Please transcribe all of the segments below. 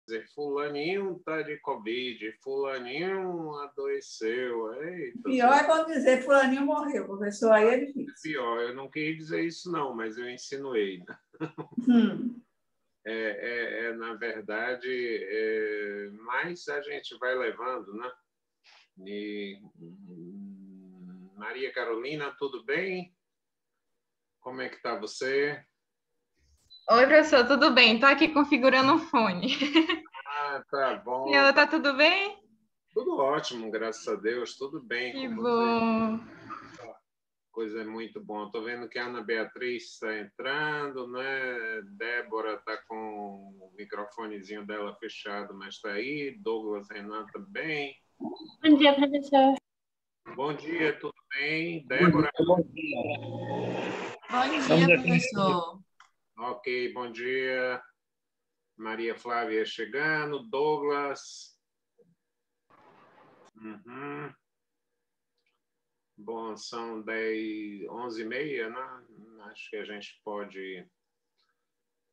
dizer, fulaninho está de Covid, fulaninho adoeceu. Eita, pior é quando dizer fulaninho morreu, professor, aí é difícil. Pior, eu não queria dizer isso não, mas eu insinuei. Na verdade, mas a gente vai levando, né? E, Maria Carolina, tudo bem? Como é que está você? Oi, professor, tudo bem? Estou aqui configurando o fone. Ah, tá bom. Senhora, tá tudo bem? Tudo ótimo, graças a Deus, tudo bem que com bom. você. Coisa muito bom. Estou vendo que a Ana Beatriz está entrando, né? Débora está com o microfonezinho dela fechado, mas está aí. Douglas Renan também. Bom dia, professor. Bom dia, tudo bem? Débora? Bom dia. Bom dia, professor. Ok, bom dia. Maria Flávia chegando. Douglas. Bom, são 11h30, né? Acho que a gente pode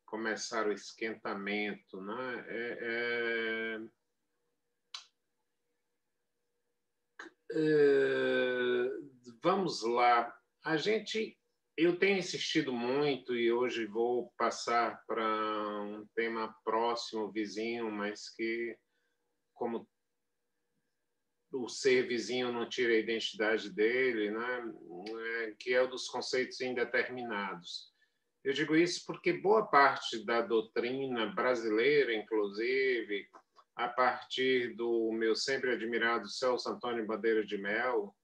começar o esquentamento, né? Vamos lá. Eu tenho insistido muito e hoje vou passar para um tema próximo, vizinho, mas que, como o ser vizinho não tira a identidade dele, né? Que é o dos conceitos indeterminados. Eu digo isso porque boa parte da doutrina brasileira, inclusive, a partir do meu sempre admirado Celso Antônio Bandeira de Mello,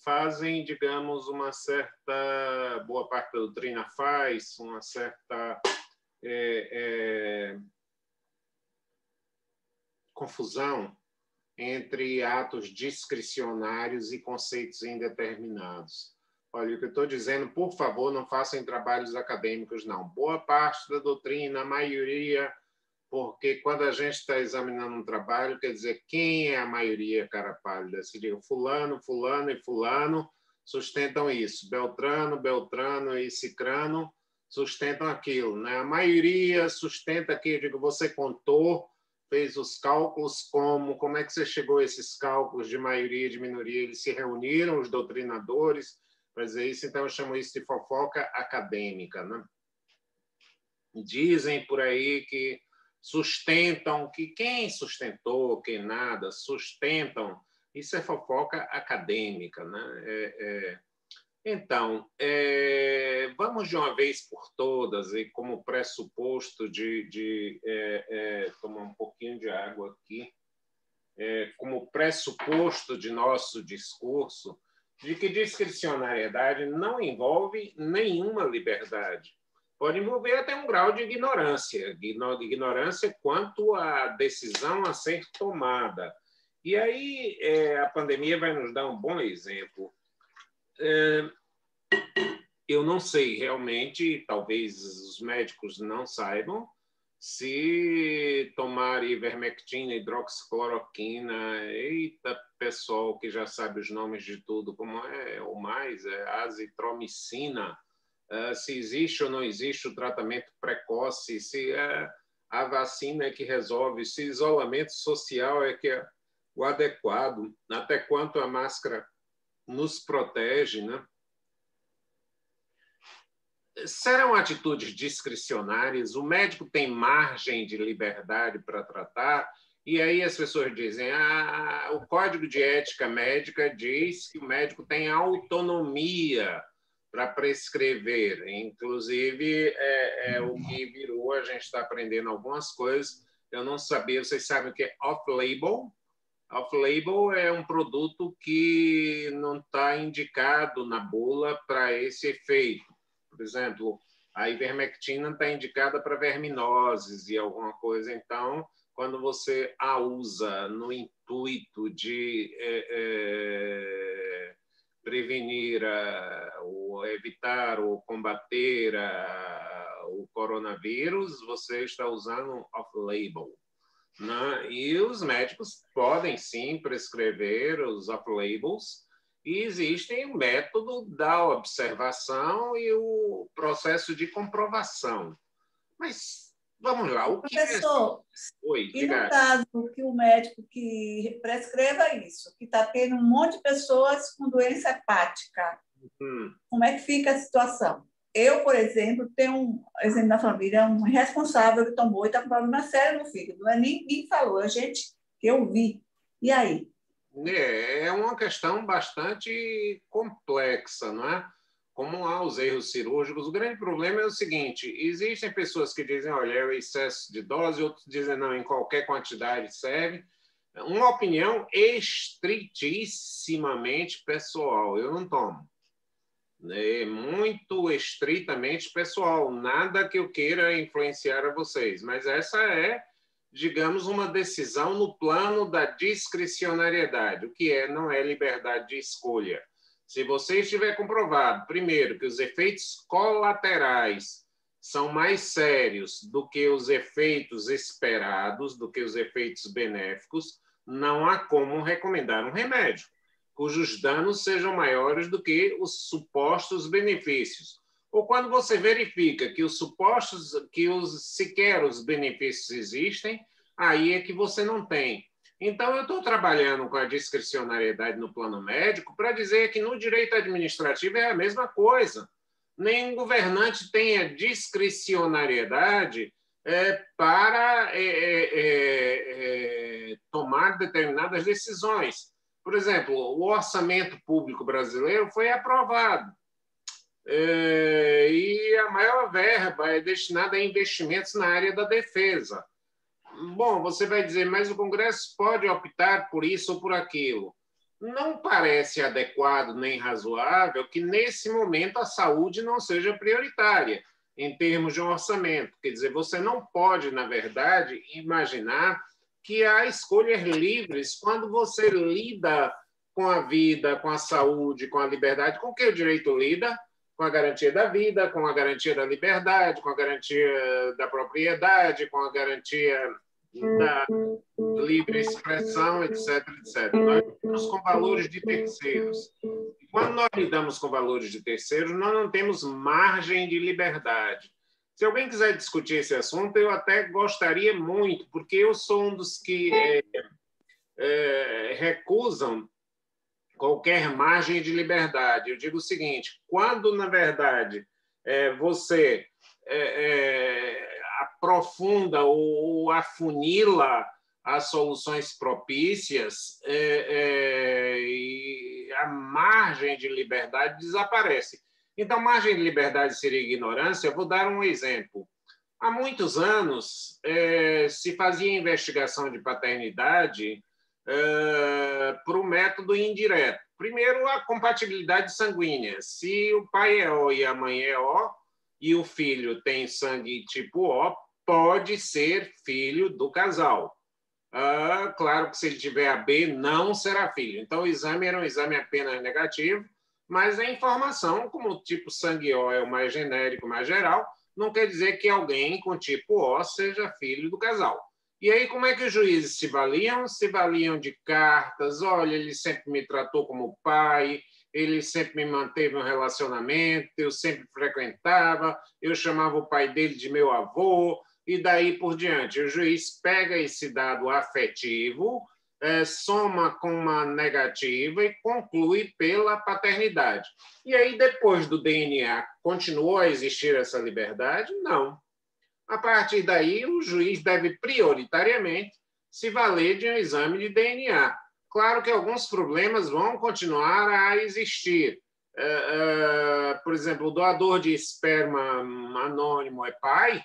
fazem, digamos, uma certa... Boa parte da doutrina faz uma certa confusão entre atos discricionários e conceitos indeterminados. Olha, o que eu estou dizendo, por favor, não façam trabalhos acadêmicos, não. Boa parte da doutrina, a maioria, porque quando a gente está examinando um trabalho, quer dizer, quem é a maioria, cara pálida? Se diga, fulano, fulano e fulano sustentam isso. Beltrano, Beltrano e Cicrano sustentam aquilo, né? A maioria sustenta aquilo. Digo, você contou, fez os cálculos como é que você chegou a esses cálculos de maioria e de minoria? Eles se reuniram, os doutrinadores, para dizer isso, então eu chamo isso de fofoca acadêmica, né? Dizem por aí que sustentam, que quem sustentou, quem nada, sustentam, isso é fofoca acadêmica, né? Então, vamos de uma vez por todas, e como pressuposto de tomar um pouquinho de água aqui, como pressuposto de nosso discurso, de que discricionariedade não envolve nenhuma liberdade. Pode envolver até um grau de ignorância quanto à decisão a ser tomada. E aí a pandemia vai nos dar um bom exemplo. Eu não sei realmente, talvez os médicos não saibam, se tomar ivermectina, hidroxicloroquina, eita, pessoal que já sabe os nomes de tudo, como é o mais, azitromicina, se existe ou não existe o tratamento precoce, se a vacina é que resolve, se isolamento social é que é o adequado, até quanto a máscara nos protege, né? Serão atitudes discricionárias, o médico tem margem de liberdade para tratar, e aí as pessoas dizem, o Código de Ética Médica diz que o médico tem autonomia para prescrever, inclusive o que virou, a gente está aprendendo algumas coisas, eu não sabia, vocês sabem o que é off-label? Off-label é um produto que não está indicado na bula para esse efeito. Por exemplo, a ivermectina está indicada para verminoses e alguma coisa. Então, quando você a usa no intuito de prevenir ou evitar ou combater o coronavírus, você está usando off-label, né? E os médicos podem, sim, prescrever os off-labels, e existe o método da observação e o processo de comprovação. Mas Vamos lá, o que Professor, Oi, e no diga. caso que o médico que prescreva isso, que está tendo um monte de pessoas com doença hepática, como é que fica a situação? Eu, por exemplo, tenho um exemplo da família, um responsável que tomou e está com problema sério no fígado. Não é nem falou, é gente que eu vi. E aí? É uma questão bastante complexa, não é? Como há os erros cirúrgicos, o grande problema é o seguinte: existem pessoas que dizem, olha, é o excesso de dose, outros dizem, não, em qualquer quantidade serve. Uma opinião estritissimamente pessoal, eu não tomo. É muito estritamente pessoal, nada que eu queira influenciar a vocês, mas essa é, digamos, uma decisão no plano da discricionariedade, o que não é liberdade de escolha. Se você estiver comprovado, primeiro, que os efeitos colaterais são mais sérios do que os efeitos esperados, do que os efeitos benéficos, não há como recomendar um remédio cujos danos sejam maiores do que os supostos benefícios. Ou quando você verifica que sequer os benefícios existem, aí é que você não tem. Então, eu estou trabalhando com a discricionariedade no plano médico para dizer que no direito administrativo é a mesma coisa. Nenhum governante tem a discricionariedade para tomar determinadas decisões. Por exemplo, o orçamento público brasileiro foi aprovado e a maior verba é destinada a investimentos na área da defesa. Bom, você vai dizer, mas o Congresso pode optar por isso ou por aquilo. Não parece adequado nem razoável que, nesse momento, a saúde não seja prioritária em termos de um orçamento. Quer dizer, você não pode, na verdade, imaginar que há escolhas livres quando você lida com a vida, com a saúde, com a liberdade. Com que o direito lida? Com a garantia da vida, com a garantia da liberdade, com a garantia da propriedade, com a garantia da livre expressão, etc, etc. Nós lidamos com valores de terceiros. E quando nós lidamos com valores de terceiros, nós não temos margem de liberdade. Se alguém quiser discutir esse assunto, eu até gostaria muito, porque eu sou um dos que recusam qualquer margem de liberdade. Eu digo o seguinte: quando, na verdade, você aprofunda ou afunila as soluções propícias, e a margem de liberdade desaparece. Então, margem de liberdade seria ignorância. Eu vou dar um exemplo. Há muitos anos, se fazia investigação de paternidade por um método indireto. Primeiro, a compatibilidade sanguínea. Se o pai é O e a mãe é O, e o filho tem sangue tipo O, pode ser filho do casal. Claro que se ele tiver AB, não será filho. Então, o exame era um exame apenas negativo, mas a informação, como o tipo sangue O é o mais genérico, mais geral, não quer dizer que alguém com tipo O seja filho do casal. E aí, como é que os juízes se valiam? Se valiam de cartas. Olha, ele sempre me tratou como pai, ele sempre me manteve um relacionamento, eu sempre frequentava, eu chamava o pai dele de meu avô, e daí por diante. O juiz pega esse dado afetivo, soma com uma negativa e conclui pela paternidade. E aí, depois do DNA, continuou a existir essa liberdade? Não. A partir daí, o juiz deve prioritariamente se valer de um exame de DNA. Claro que alguns problemas vão continuar a existir. Por exemplo, o doador de esperma anônimo é pai?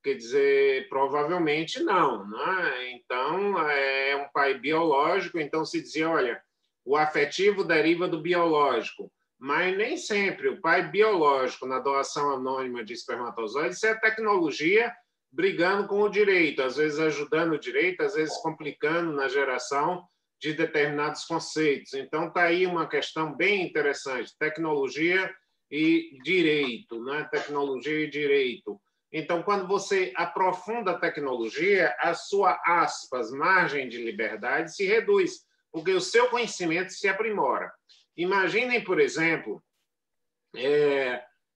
Quer dizer, provavelmente não, né? Então, é um pai biológico, então se dizia, olha, o afetivo deriva do biológico, mas nem sempre. O pai biológico na doação anônima de espermatozoides, isso é a tecnologia brigando com o direito, às vezes ajudando o direito, às vezes complicando na geração de determinados conceitos. Então, está aí uma questão bem interessante, tecnologia e direito, né? Tecnologia e direito. Então, quando você aprofunda a tecnologia, a sua, aspas, margem de liberdade se reduz, porque o seu conhecimento se aprimora. Imaginem, por exemplo,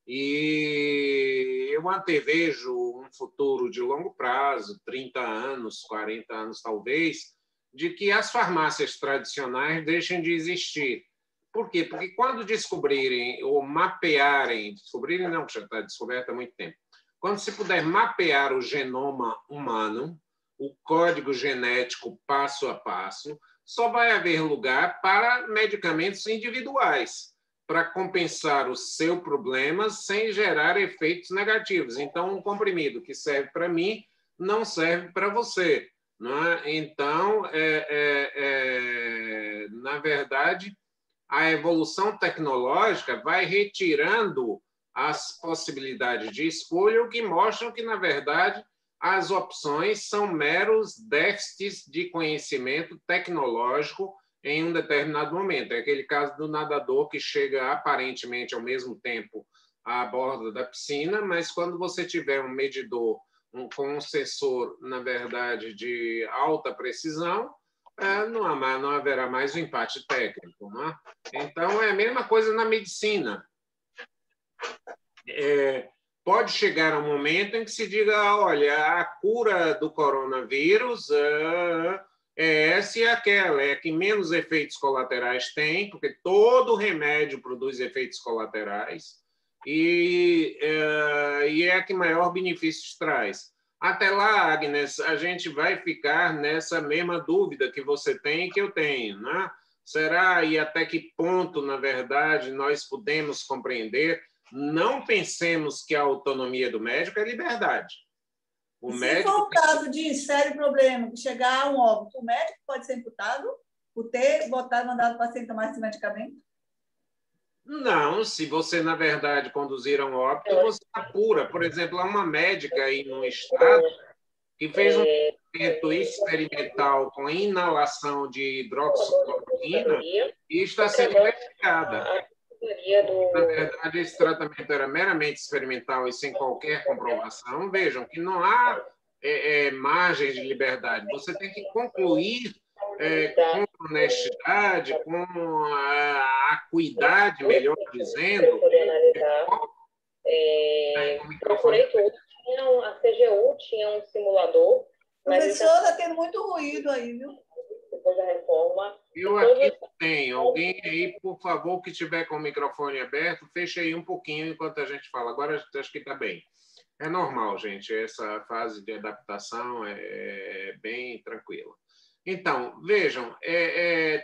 E eu antevejo um futuro de longo prazo, 30 anos, 40 anos talvez, de que as farmácias tradicionais deixem de existir. Por quê? Porque quando descobrirem ou mapearem, descobrirem não, já está descoberto há muito tempo, quando se puder mapear o genoma humano, o código genético passo a passo, só vai haver lugar para medicamentos individuais, para compensar o seu problema sem gerar efeitos negativos. Então, um comprimido que serve para mim não serve para você. Não é? Então, na verdade, a evolução tecnológica vai retirando as possibilidades de escolha, o que mostra que, na verdade, as opções são meros déficits de conhecimento tecnológico em um determinado momento. É aquele caso do nadador que chega aparentemente ao mesmo tempo à borda da piscina, mas quando você tiver um medidor com um sensor, na verdade, de alta precisão, não haverá mais o empate técnico. Não é? Então, é a mesma coisa na medicina. Pode chegar um momento em que se diga, olha, a cura do coronavírus é essa e aquela, é a que menos efeitos colaterais tem, porque todo remédio produz efeitos colaterais, e é a que maior benefícios traz. Até lá, Agnes, a gente vai ficar nessa mesma dúvida que você tem e que eu tenho, né? Será e até que ponto, na verdade, nós podemos compreender? Não pensemos que a autonomia do médico é liberdade. Se for o caso de sério problema, que chegar a um óbito, o médico pode ser imputado por ter mandado o paciente tomar esse medicamento? Não, se você, na verdade, conduzir a um óbito, você apura. Por exemplo, há uma médica aí no estado que fez um tratamento experimental com inalação de hidroxicloroquina e está sendo investigada. Na verdade, esse tratamento era meramente experimental e sem qualquer comprovação. Vejam que não há margem de liberdade. Você tem que concluir com honestidade, com acuidade, melhor dizendo. Procurei tudo. A CGU tinha um simulador. Professor, está tendo muito ruído aí, viu? Depois da reforma. Eu aqui tenho. Alguém aí, por favor, que estiver com o microfone aberto, feche aí um pouquinho enquanto a gente fala. Agora acho que está bem. É normal, gente. Essa fase de adaptação é bem tranquila. Então, vejam,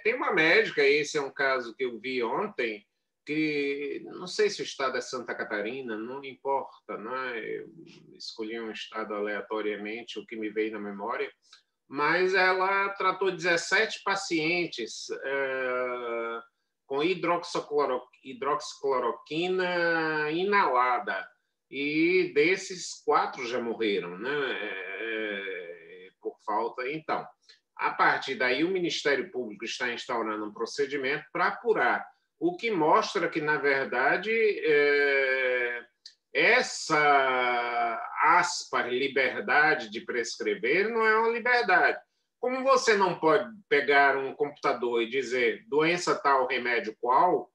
tem uma médica, esse é um caso que eu vi ontem, que não sei se o estado é Santa Catarina, não importa, né? Eu escolhi um estado aleatoriamente, o que me veio na memória, mas ela tratou 17 pacientes com hidroxicloroquina inalada, e desses 4 já morreram, né? Por falta. Então, a partir daí, o Ministério Público está instaurando um procedimento para apurar, o que mostra que, na verdade, essa liberdade de prescrever não é uma liberdade. Como você não pode pegar um computador e dizer doença tal, remédio qual,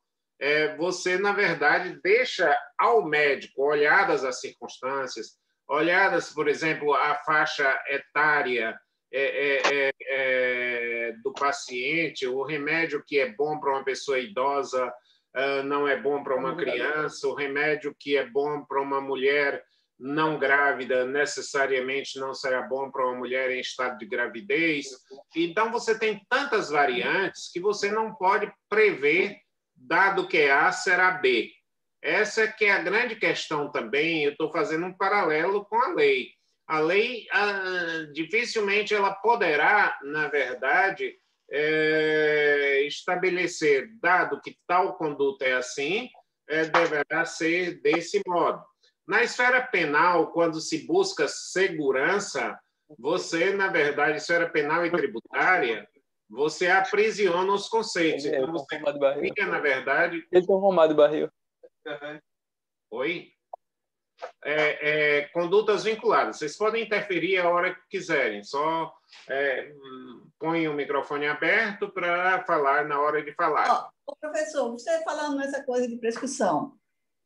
você, na verdade, deixa ao médico, olhadas as circunstâncias, olhadas, por exemplo, a faixa etária do paciente, o remédio que é bom para uma pessoa idosa não é bom para uma criança, o remédio que é bom para uma mulher não grávida necessariamente não será bom para uma mulher em estado de gravidez. Então, você tem tantas variantes que você não pode prever, dado que A será B. Essa que é a grande questão também, eu estou fazendo um paralelo com a lei. A lei, dificilmente ela poderá, na verdade, estabelecer, dado que tal conduta é assim, deverá ser desse modo. Na esfera penal, quando se busca segurança, você, na verdade, esfera penal e tributária, você aprisiona os conceitos. Então, você fica, na verdade... Ele tem um Romado Barril. Oi? Condutas vinculadas. Vocês podem interferir a hora que quiserem, só põe o microfone aberto para falar na hora de falar. Professor, você falando nessa coisa de prescrição,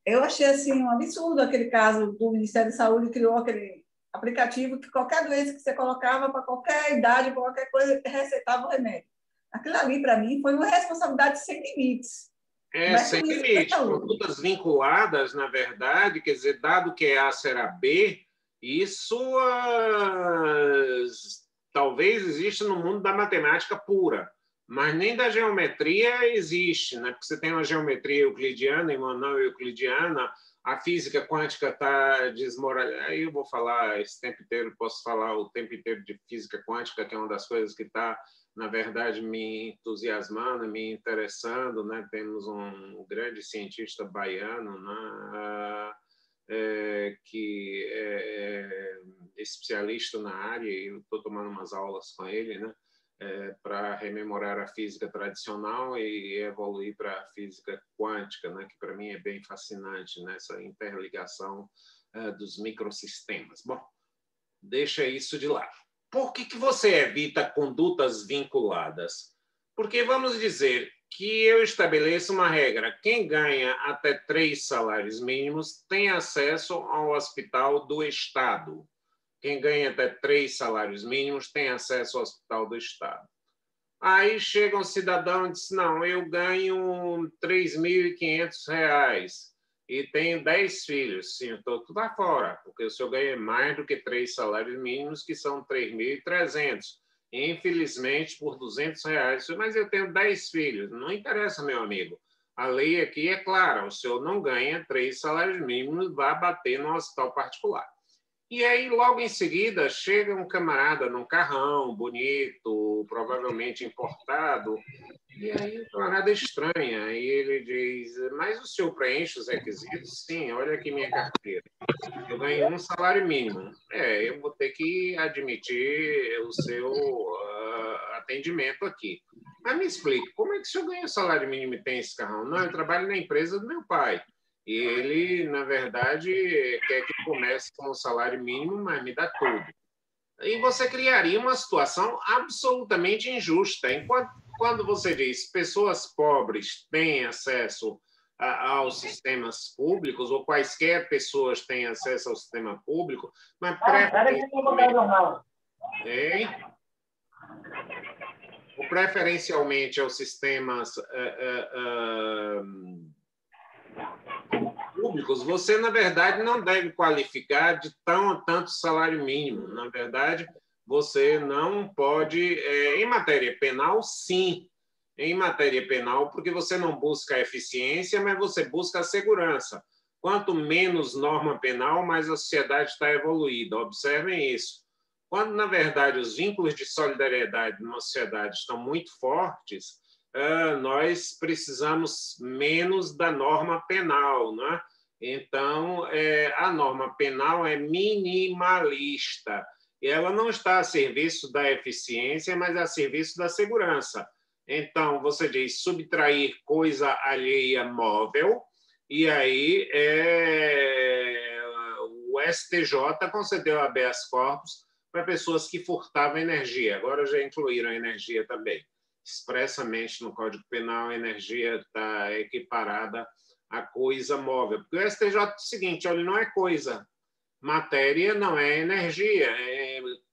Eu achei assim, um absurdo aquele caso do Ministério da Saúde criou aquele aplicativo que qualquer doença que você colocava para qualquer idade, para qualquer coisa, receitava o remédio. Aquilo ali, para mim, foi uma responsabilidade sem limites. Mas Sem com isso, limite, condutas vinculadas, na verdade, quer dizer, dado que A será B, isso talvez exista no mundo da matemática pura, mas nem da geometria existe, né? Porque você tem uma geometria euclidiana e uma não euclidiana, a física quântica está desmoralizada. Aí eu vou falar esse tempo inteiro, posso falar o tempo inteiro de física quântica, que é uma das coisas que está, na verdade, me entusiasmando, me interessando, né? Temos um grande cientista baiano, né? Que é especialista na área, e eu estou tomando umas aulas com ele, né? Para rememorar a física tradicional e evoluir para a física quântica, né? Que para mim é bem fascinante, nessa interligação dos microsistemas. Bom, deixa isso de lado. Por que você evita condutas vinculadas? Porque vamos dizer que eu estabeleço uma regra: quem ganha até 3 salários mínimos tem acesso ao hospital do Estado. Quem ganha até 3 salários mínimos tem acesso ao hospital do Estado. Aí chega um cidadão e diz: não, eu ganho R$3.500 e tenho 10 filhos. Sim, então tu tá fora, porque o senhor ganha mais do que 3 salários mínimos, que são 3.300. Infelizmente, por R$200. Mas eu tenho 10 filhos. Não interessa, meu amigo. A lei aqui é clara: o senhor não ganha 3 salários mínimos, vai bater no hospital particular. E aí, logo em seguida, chega um camarada num carrão bonito, provavelmente importado, e aí o camarada estranha, e ele diz: mas o senhor preenche os requisitos? Sim, olha aqui minha carteira. Eu ganho 1 salário mínimo. Eu vou ter que admitir o seu atendimento aqui. Mas me explique, como é que o senhor ganha salário mínimo e tem esse carrão? Não, eu trabalho na empresa do meu pai. E ele, na verdade, quer que comece com o salário mínimo, mas me dá tudo. E você criaria uma situação absolutamente injusta. Quando você diz pessoas pobres têm acesso aos sistemas públicos, ou quaisquer pessoas têm acesso ao sistema público, mas preferencialmente aos sistemas públicos, você, na verdade, não deve qualificar de tanto salário mínimo. Na verdade, você não pode... em matéria penal, sim. Em matéria penal, porque você não busca a eficiência, mas você busca a segurança. Quanto menos norma penal, mais a sociedade está evoluída. Observem isso. Quando, na verdade, os vínculos de solidariedade numa sociedade estão muito fortes, nós precisamos menos da norma penal, né? Então, a norma penal é minimalista. E ela não está a serviço da eficiência, mas a serviço da segurança. Então, você diz subtrair coisa alheia móvel, e aí o STJ concedeu habeas corpus para pessoas que furtavam energia. Agora já incluíram a energia também. Expressamente no Código Penal, a energia está equiparada a coisa móvel. Porque o STJ é o seguinte: olha, não é coisa. Matéria não é energia.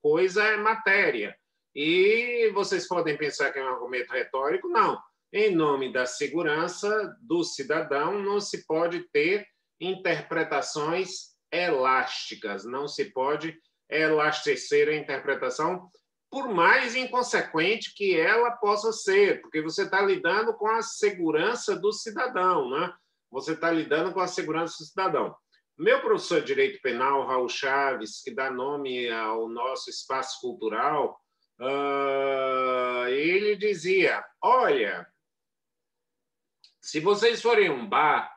Coisa é matéria. E vocês podem pensar que é um argumento retórico. Não. Em nome da segurança do cidadão, não se pode ter interpretações elásticas. Não se pode elastecer a interpretação, por mais inconsequente que ela possa ser, porque você está lidando com a segurança do cidadão, né? Você está lidando com a segurança do cidadão. Meu professor de Direito Penal, Raul Chaves, que dá nome ao nosso espaço cultural, ele dizia: olha, se vocês forem a um bar,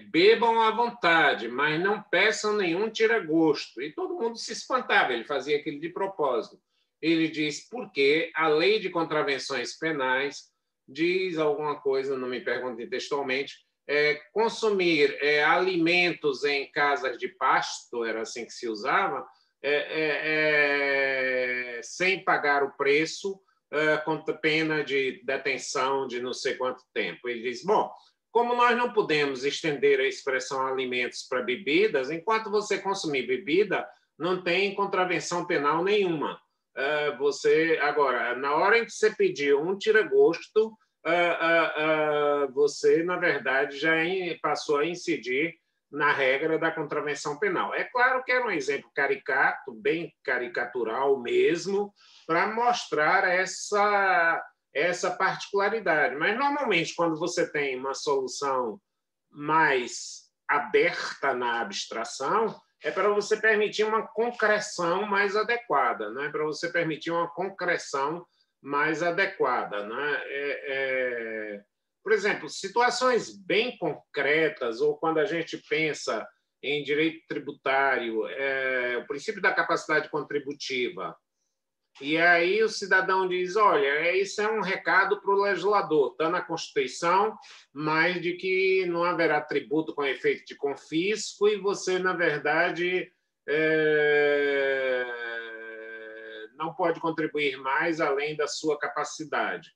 bebam à vontade, mas não peçam nenhum tira-gosto. E todo mundo se espantava, ele fazia aquilo de propósito. Ele diz: porque a lei de contravenções penais diz alguma coisa, não me perguntem textualmente, consumir alimentos em casas de pasto, era assim que se usava, sem pagar o preço, com pena de detenção de não sei quanto tempo. Ele diz: bom, Como nós não podemos estender a expressão alimentos para bebidas, enquanto você consumir bebida, não tem contravenção penal nenhuma. Agora, na hora em que você pedir um tira-gosto, você, na verdade, já passou a incidir na regra da contravenção penal. É claro que era um exemplo caricato, bem caricatural mesmo, para mostrar essa particularidade. Mas, normalmente, quando você tem uma solução mais aberta na abstração, é para você permitir uma concreção mais adequada, né? Para você permitir uma concreção mais adequada, né? Por exemplo, situações bem concretas, ou quando a gente pensa em direito tributário, o princípio da capacidade contributiva, e aí o cidadão diz, olha, isso é um recado para o legislador, está na Constituição, mas de que não haverá tributo com efeito de confisco e você, na verdade, não pode contribuir mais além da sua capacidade.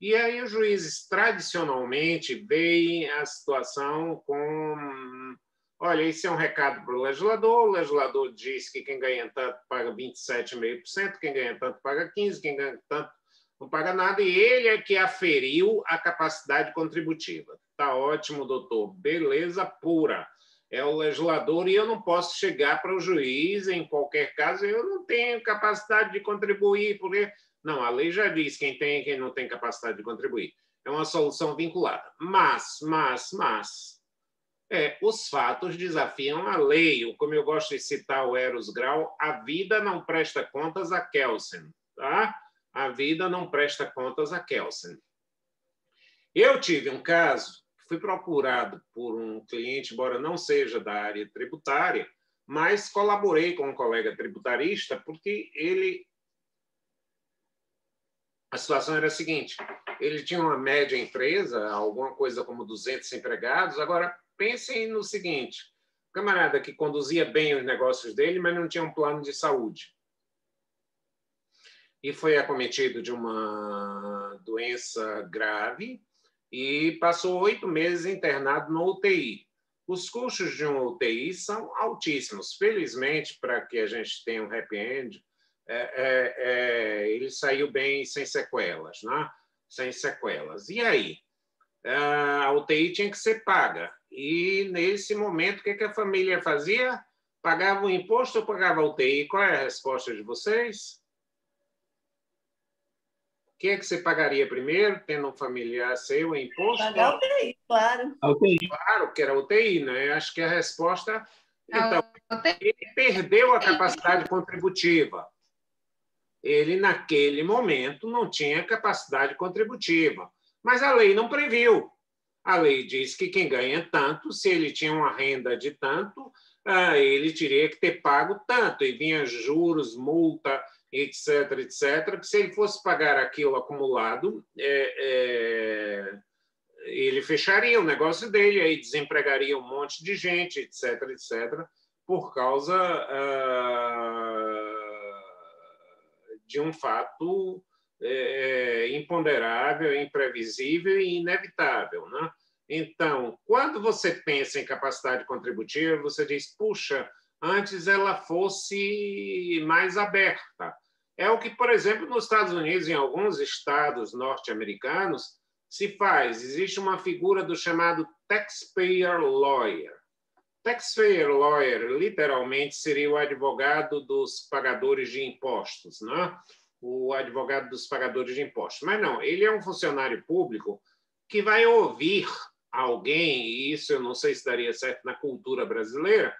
E aí os juízes, tradicionalmente, veem a situação com... Olha, isso é um recado para o legislador diz que quem ganha tanto paga 27,5%, quem ganha tanto paga 15%, quem ganha tanto não paga nada, e ele é que aferiu a capacidade contributiva. Está ótimo, doutor, beleza pura. É o legislador e eu não posso chegar para o juiz, em qualquer caso, eu não tenho capacidade de contribuir, porque... Não, a lei já diz quem tem e quem não tem capacidade de contribuir. É uma solução vinculada. Mas... os fatos desafiam a lei. Como eu gosto de citar o Eros Grau, a vida não presta contas a Kelsen. Tá? A vida não presta contas a Kelsen. Eu tive um caso, fui procurado por um cliente, embora não seja da área tributária, mas colaborei com um colega tributarista, porque a situação era a seguinte, ele tinha uma média empresa, alguma coisa como 200 empregados. Agora, pensem no seguinte, um camarada que conduzia bem os negócios dele, mas não tinha um plano de saúde. E foi acometido de uma doença grave e passou 8 meses internado no UTI. Os custos de uma UTI são altíssimos. Felizmente, para que a gente tenha um happy end, ele saiu bem sem sequelas, né? Sem sequelas. E aí? A UTI tinha que ser paga. E, nesse momento, o que a família fazia? Pagava o imposto ou pagava a UTI? Qual é a resposta de vocês? O que é que você pagaria primeiro, tendo um familiar seu, imposto? Pagar a UTI, claro. A UTI. Claro que era UTI, né? Acho que a resposta... Então, ele perdeu a capacidade contributiva. Ele, naquele momento, não tinha capacidade contributiva. Mas a lei não previu. A lei diz que quem ganha tanto, se ele tinha uma renda de tanto, ele teria que ter pago tanto. E vinha juros, multa, etc., que se ele fosse pagar aquilo acumulado, ele fecharia o negócio dele, aí desempregaria um monte de gente, etc., por causa de um fato imponderável, imprevisível e inevitável, né? Então, quando você pensa em capacidade contributiva, você diz, puxa, antes ela fosse mais aberta. É o que, por exemplo, nos Estados Unidos, em alguns estados norte-americanos, se faz. Existe uma figura do chamado taxpayer lawyer. Taxpayer lawyer, literalmente, seria o advogado dos pagadores de impostos, né? O advogado dos pagadores de impostos. Mas não, ele é um funcionário público que vai ouvir alguém, e isso eu não sei se daria certo na cultura brasileira,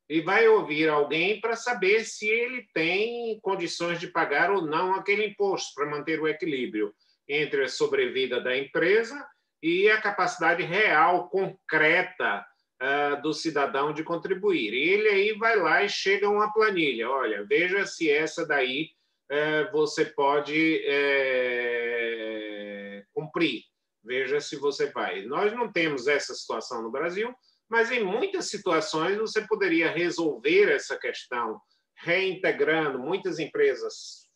e vai ouvir alguém para saber se ele tem condições de pagar ou não aquele imposto, para manter o equilíbrio entre a sobrevida da empresa e a capacidade real, concreta, do cidadão de contribuir. E ele aí vai lá e chega a uma planilha. Olha, veja se essa daí você pode cumprir. Veja se você vai. Nós não temos essa situação no Brasil, mas em muitas situações você poderia resolver essa questão reintegrando. Muitas empresas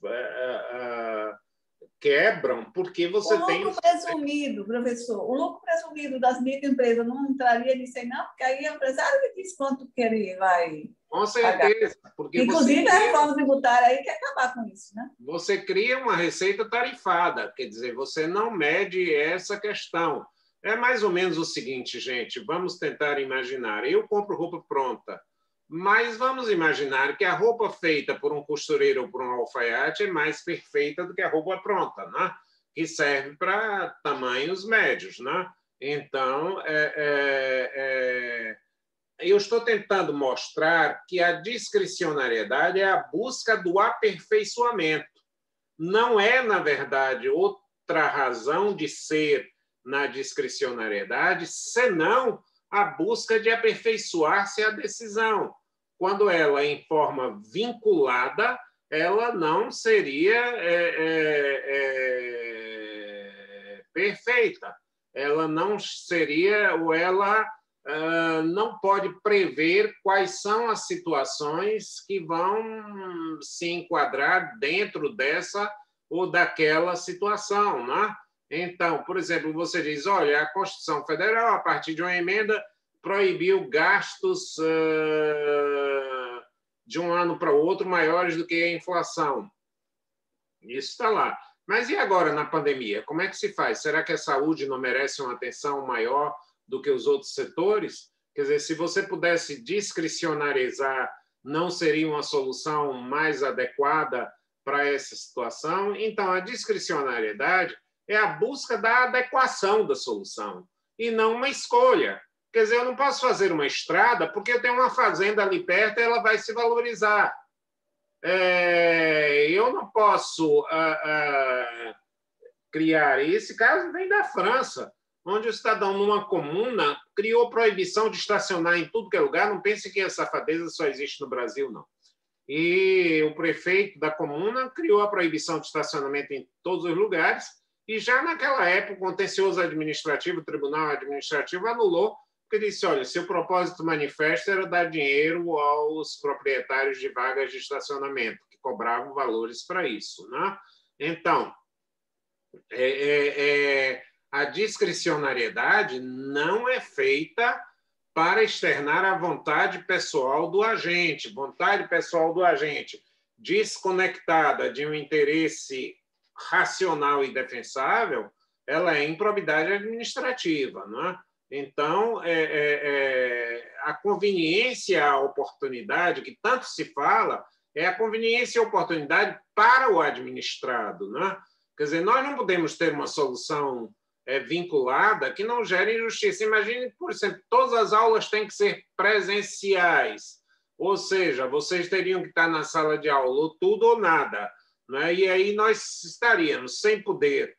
quebram porque você tem... O lucro presumido, professor, o lucro presumido das microempresas não entraria nisso aí, não? Porque aí o empresário que diz quanto que ele vai Com certeza. pagar. Porque Inclusive, a reforma tributária aí quer acabar com isso, né? Você cria uma receita tarifada, quer dizer, você não mede essa questão. É mais ou menos o seguinte, gente, vamos tentar imaginar. Eu compro roupa pronta, mas vamos imaginar que a roupa feita por um costureiro ou por um alfaiate é mais perfeita do que a roupa pronta, né? Que serve para tamanhos médios, né? Então, eu estou tentando mostrar que a discricionariedade é a busca do aperfeiçoamento. Não é, na verdade, outra razão de ser na discricionariedade, senão a busca de aperfeiçoar-se a decisão. Quando ela, em forma vinculada, ela não seria perfeita. Ela não seria, ou ela não pode prever quais são as situações que vão se enquadrar dentro dessa ou daquela situação, né? Então, por exemplo, você diz, olha, a Constituição Federal, a partir de uma emenda, proibiu gastos de um ano para o outro maiores do que a inflação. Isso está lá. Mas e agora, na pandemia? Como é que se faz? Será que a saúde não merece uma atenção maior do que os outros setores? Quer dizer, se você pudesse discricionarizar, não seria uma solução mais adequada para essa situação? Então, a discricionariedade é a busca da adequação da solução e não uma escolha. Quer dizer, eu não posso fazer uma estrada porque eu tenho uma fazenda ali perto e ela vai se valorizar. Eu não posso criar. Esse caso vem da França, onde o cidadão, numa comuna, criou proibição de estacionar em tudo que é lugar. Não pense que a safadeza só existe no Brasil, não. E o prefeito da comuna criou a proibição de estacionamento em todos os lugares, e já naquela época, o contencioso administrativo, o Tribunal Administrativo, anulou, porque disse, olha, seu propósito manifesto era dar dinheiro aos proprietários de vagas de estacionamento, que cobravam valores para isso, né? Então, a discricionariedade não é feita para externar a vontade pessoal do agente. Vontade pessoal do agente desconectada de um interesse racional e defensável, ela é improbidade administrativa, não é? Então, a conveniência, a oportunidade, que tanto se fala, é a conveniência e a oportunidade para o administrado, não é? Quer dizer, nós não podemos ter uma solução vinculada que não gere injustiça. Imagine, por exemplo, todas as aulas têm que ser presenciais, ou seja, vocês teriam que estar na sala de aula, ou tudo ou nada, né? E aí nós estaríamos sem poder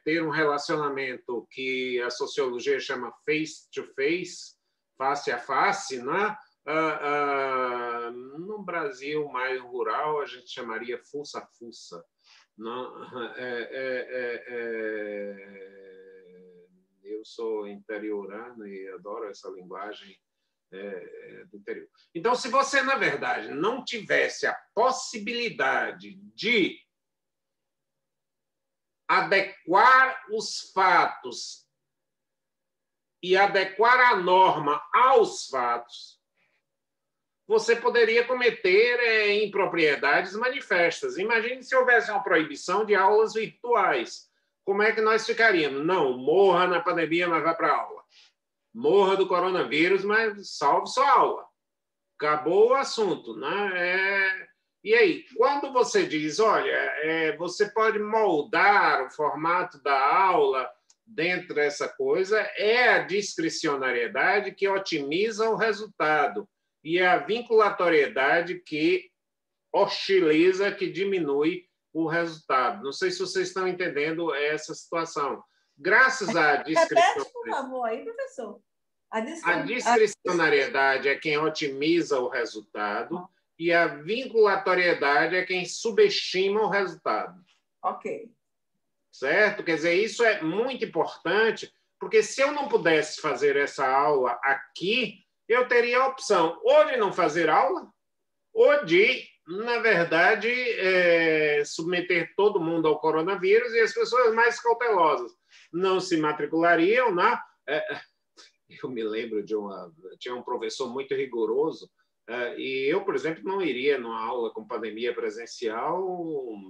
ter um relacionamento que a sociologia chama face-to-face, face a face, né? No Brasil mais rural, a gente chamaria fuça a fuça. Não, eu sou interiorano e adoro essa linguagem do interior. Então, se você, na verdade, não tivesse a possibilidade de adequar os fatos e adequar a norma aos fatos, você poderia cometer impropriedades manifestas. Imagine se houvesse uma proibição de aulas virtuais. Como é que nós ficaríamos? Não, morra na pandemia, mas vá para a aula. Morra do coronavírus, mas salve sua aula. Acabou o assunto, né? E aí, quando você diz, olha, você pode moldar o formato da aula dentro dessa coisa, é a discricionariedade que otimiza o resultado. E é a vinculatoriedade que hostiliza, que diminui o resultado. Não sei se vocês estão entendendo essa situação. Graças à discricionariedade... Repete, por favor, aí, professor. A discricionariedade é quem otimiza o resultado e a vinculatoriedade é quem subestima o resultado. Ok. Certo? Quer dizer, isso é muito importante, porque se eu não pudesse fazer essa aula aqui, eu teria a opção ou de não fazer aula ou de na verdade, submeter todo mundo ao coronavírus e as pessoas mais cautelosas não se matriculariam, né? Eu me lembro tinha um professor muito rigoroso e eu, por exemplo, não iria numa aula com pandemia presencial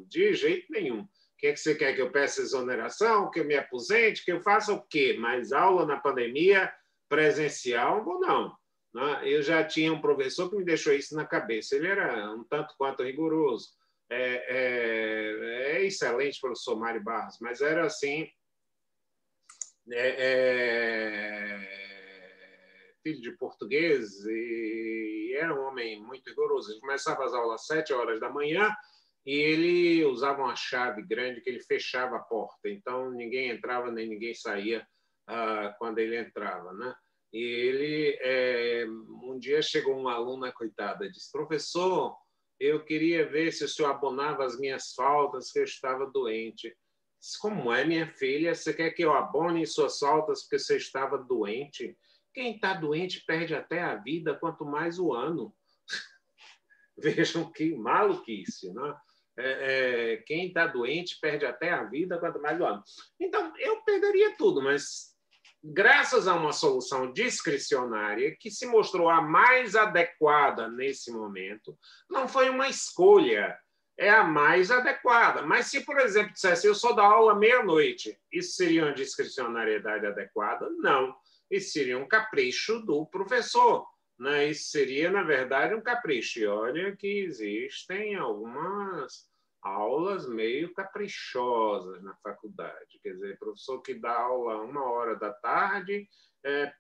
de jeito nenhum. O que é que você quer? Que eu peça exoneração, que eu me aposente, que eu faça o quê? Mas aula na pandemia presencial, não. Eu já tinha um professor que me deixou isso na cabeça. Ele era um tanto quanto rigoroso. Excelente, professor Mário Barros, mas era assim... filho de português e era um homem muito rigoroso. Ele começava as aulas às 7 horas da manhã e ele usava uma chave grande que ele fechava a porta. Então, ninguém entrava nem ninguém saía quando ele entrava, né? E ele, um dia chegou uma aluna, coitada, disse: professor, eu queria ver se o senhor abonava as minhas faltas, que eu estava doente. Disse: como é, minha filha? Você quer que eu abone suas faltas porque você estava doente? Quem está doente perde até a vida, quanto mais o ano. Vejam que maluquice, né? Quem está doente perde até a vida, quanto mais o ano. Então, eu perderia tudo, mas graças a uma solução discricionária que se mostrou a mais adequada nesse momento, não foi uma escolha, é a mais adequada. Mas se, por exemplo, dissesse eu só dou aula meia-noite, isso seria uma discricionariedade adequada? Não. Isso seria um capricho do professor, né? Isso seria, na verdade, um capricho. E olha que existem algumas aulas meio caprichosas na faculdade. Quer dizer, professor que dá aula 1h da tarde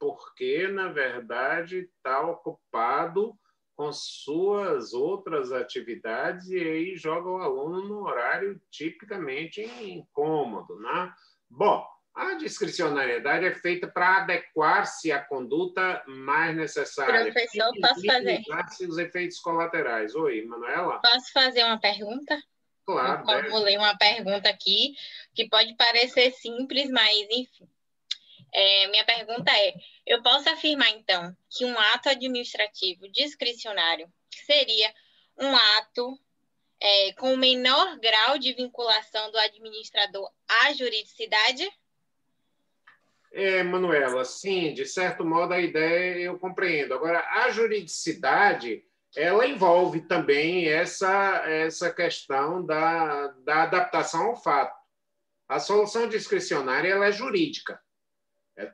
porque, na verdade, está ocupado com suas outras atividades e aí joga o aluno no horário tipicamente incômodo, né? Bom, a discricionariedade é feita para adequar-se à conduta mais necessária. Professor, posso fazer? Os efeitos colaterais. Oi, Manuela? Posso fazer uma pergunta? Claro, eu formulei uma pergunta aqui que pode parecer simples, mas enfim. Minha pergunta é: eu posso afirmar, então, que um ato administrativo discricionário seria um ato com o menor grau de vinculação do administrador à juridicidade? Manuela, sim, de certo modo a ideia eu compreendo. Agora, a juridicidade, ela envolve também essa questão da adaptação ao fato. A solução discricionária ela é jurídica.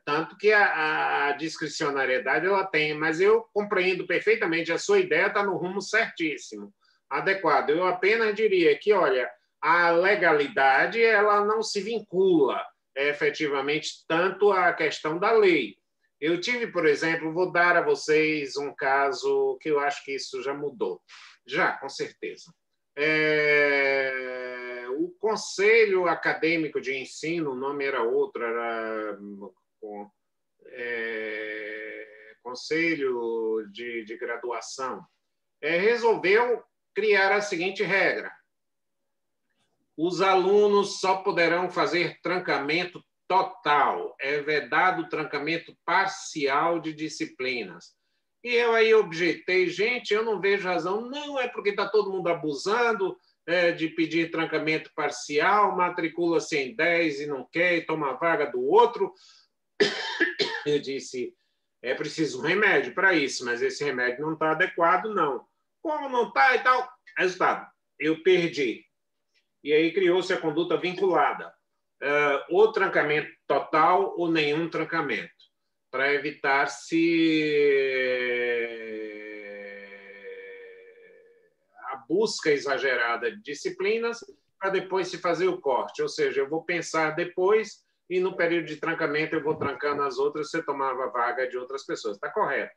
Tanto que a discricionariedade ela tem, mas eu compreendo perfeitamente, a sua ideia está no rumo certíssimo, adequado. Eu apenas diria que, olha, a legalidade ela não se vincula efetivamente tanto à questão da lei. Eu tive, por exemplo, vou dar a vocês um caso que eu acho que isso já mudou. Já, com certeza. O Conselho Acadêmico de Ensino, o nome era outro, era Conselho de Graduação, resolveu criar a seguinte regra: os alunos só poderão fazer trancamento total, é vedado o trancamento parcial de disciplinas. E eu aí objetei, gente, eu não vejo razão, não é porque está todo mundo abusando de pedir trancamento parcial, matricula-se em 10 e não quer, e toma a vaga do outro. Eu disse, é preciso um remédio para isso, mas esse remédio não está adequado, não. Como não está e tal? Resultado, eu perdi. E aí criou-se a conduta vinculada. Ou trancamento total ou nenhum trancamento, para evitar-se a busca exagerada de disciplinas para depois se fazer o corte. Ou seja, eu vou pensar depois e no período de trancamento eu vou trancando as outras, você tomava a vaga de outras pessoas. Está correto.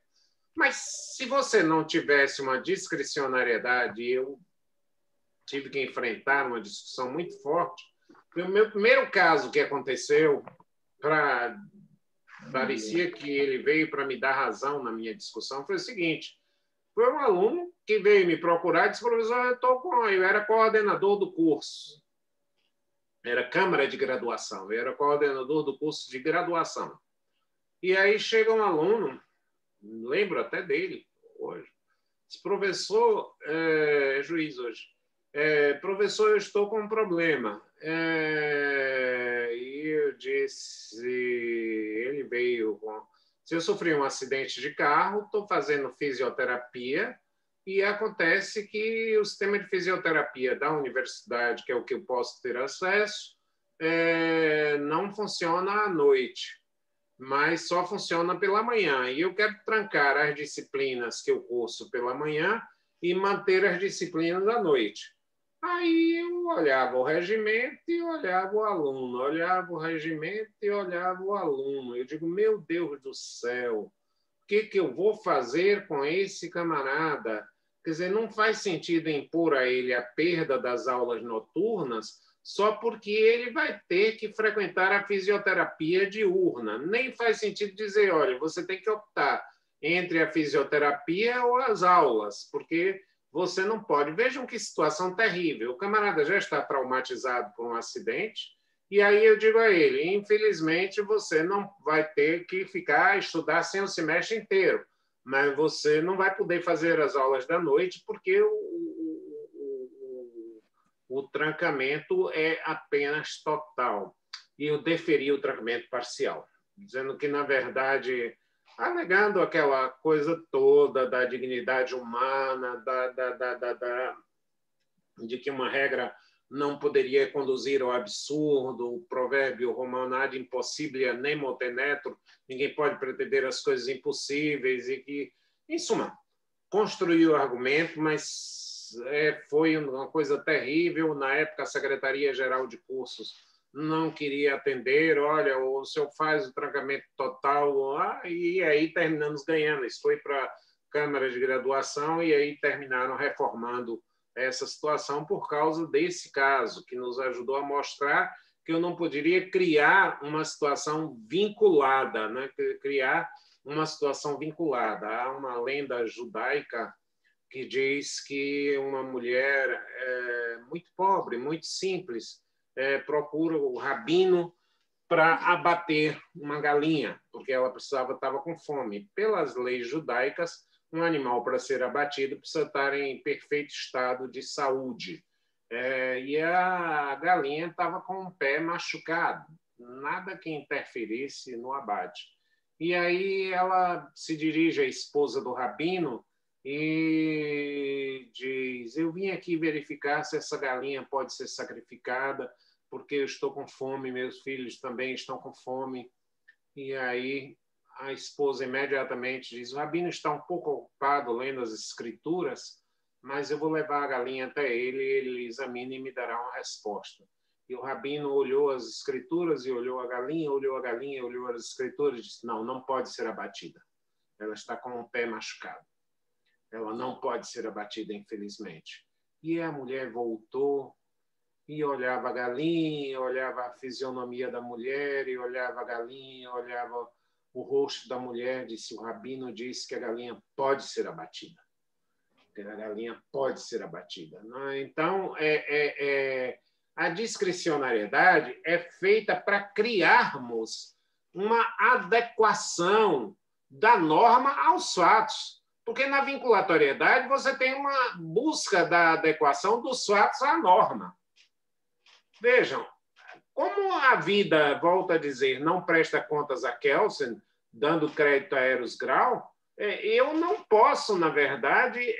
Mas se você não tivesse uma discricionariedade, eu tive que enfrentar uma discussão muito forte. O meu primeiro caso que aconteceu, parecia que ele veio para me dar razão na minha discussão, foi o seguinte: foi um aluno que veio me procurar e disse, professor, eu era coordenador do curso. Era Câmara de Graduação, eu era coordenador do curso de graduação. E aí chega um aluno, lembro até dele hoje, professor, juiz hoje, professor, eu estou com um problema. E eu disse, ele veio com... Se eu sofri um acidente de carro, estou fazendo fisioterapia e acontece que o sistema de fisioterapia da universidade, que é o que eu posso ter acesso, não funciona à noite, mas só funciona pela manhã. E eu quero trancar as disciplinas que eu curso pela manhã e manter as disciplinas à noite. Aí eu olhava o regimento e olhava o aluno, olhava o regimento e olhava o aluno. Eu digo, meu Deus do céu, o que eu vou fazer com esse camarada? Quer dizer, não faz sentido impor a ele a perda das aulas noturnas só porque ele vai ter que frequentar a fisioterapia diurna. Nem faz sentido dizer, olha, você tem que optar entre a fisioterapia ou as aulas, porque você não pode. Vejam que situação terrível. O camarada já está traumatizado por um acidente, e aí eu digo a ele, infelizmente, você não vai ter que estudar sem o semestre inteiro, mas você não vai poder fazer as aulas da noite porque o trancamento é apenas total. E eu deferi o trancamento parcial, dizendo que, na verdade, alegando aquela coisa toda da dignidade humana, de que uma regra não poderia conduzir ao absurdo, o provérbio romano ad impossibilia nemo tenetro, ninguém pode pretender as coisas impossíveis, e que, em suma, construiu o argumento, mas foi uma coisa terrível. Na época, a Secretaria-Geral de Cursos não queria atender, olha, o senhor faz o trancamento total, e aí terminamos ganhando. Isso foi para a Câmara de Graduação e aí terminaram reformando essa situação por causa desse caso, que nos ajudou a mostrar que eu não poderia criar uma situação vinculada, né? Criar uma situação vinculada. Há uma lenda judaica que diz que uma mulher muito pobre, muito simples, procura o rabino para abater uma galinha, porque ela estava com fome. Pelas leis judaicas, um animal, para ser abatido, precisa estar em perfeito estado de saúde. E a galinha estava com o pé machucado, nada que interferisse no abate. E aí ela se dirige à esposa do rabino e diz, eu vim aqui verificar se essa galinha pode ser sacrificada, porque eu estou com fome, meus filhos também estão com fome. E aí a esposa imediatamente diz, o rabino está um pouco ocupado lendo as escrituras, mas eu vou levar a galinha até ele examina e me dará uma resposta. E o rabino olhou as escrituras e olhou a galinha, olhou as escrituras e disse, não pode ser abatida. Ela está com o pé machucado. Ela não pode ser abatida, infelizmente. E a mulher voltou e olhava a galinha, olhava a fisionomia da mulher, e olhava a galinha, olhava o rosto da mulher, disse, o rabino disse que a galinha pode ser abatida. Que a galinha pode ser abatida. Então, a discricionariedade é feita para criarmos uma adequação da norma aos fatos. Porque na vinculatoriedade você tem uma busca da adequação dos fatos à norma. Vejam, como a vida, volta a dizer, não presta contas a Kelsen, dando crédito a Eros Grau, eu não posso, na verdade,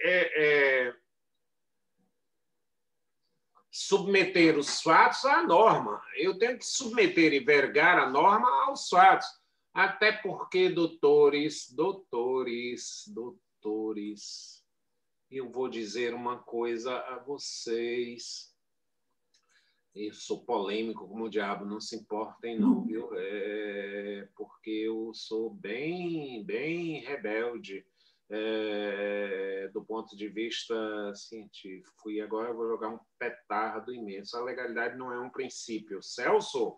submeter os fatos à norma. Eu tenho que submeter e vergar a norma aos fatos. Até porque, doutores, eu vou dizer uma coisa a vocês. Eu sou polêmico como o diabo, não se importem não, viu? Porque eu sou bem rebelde do ponto de vista científico. E agora eu vou jogar um petardo imenso. A legalidade não é um princípio. Celso,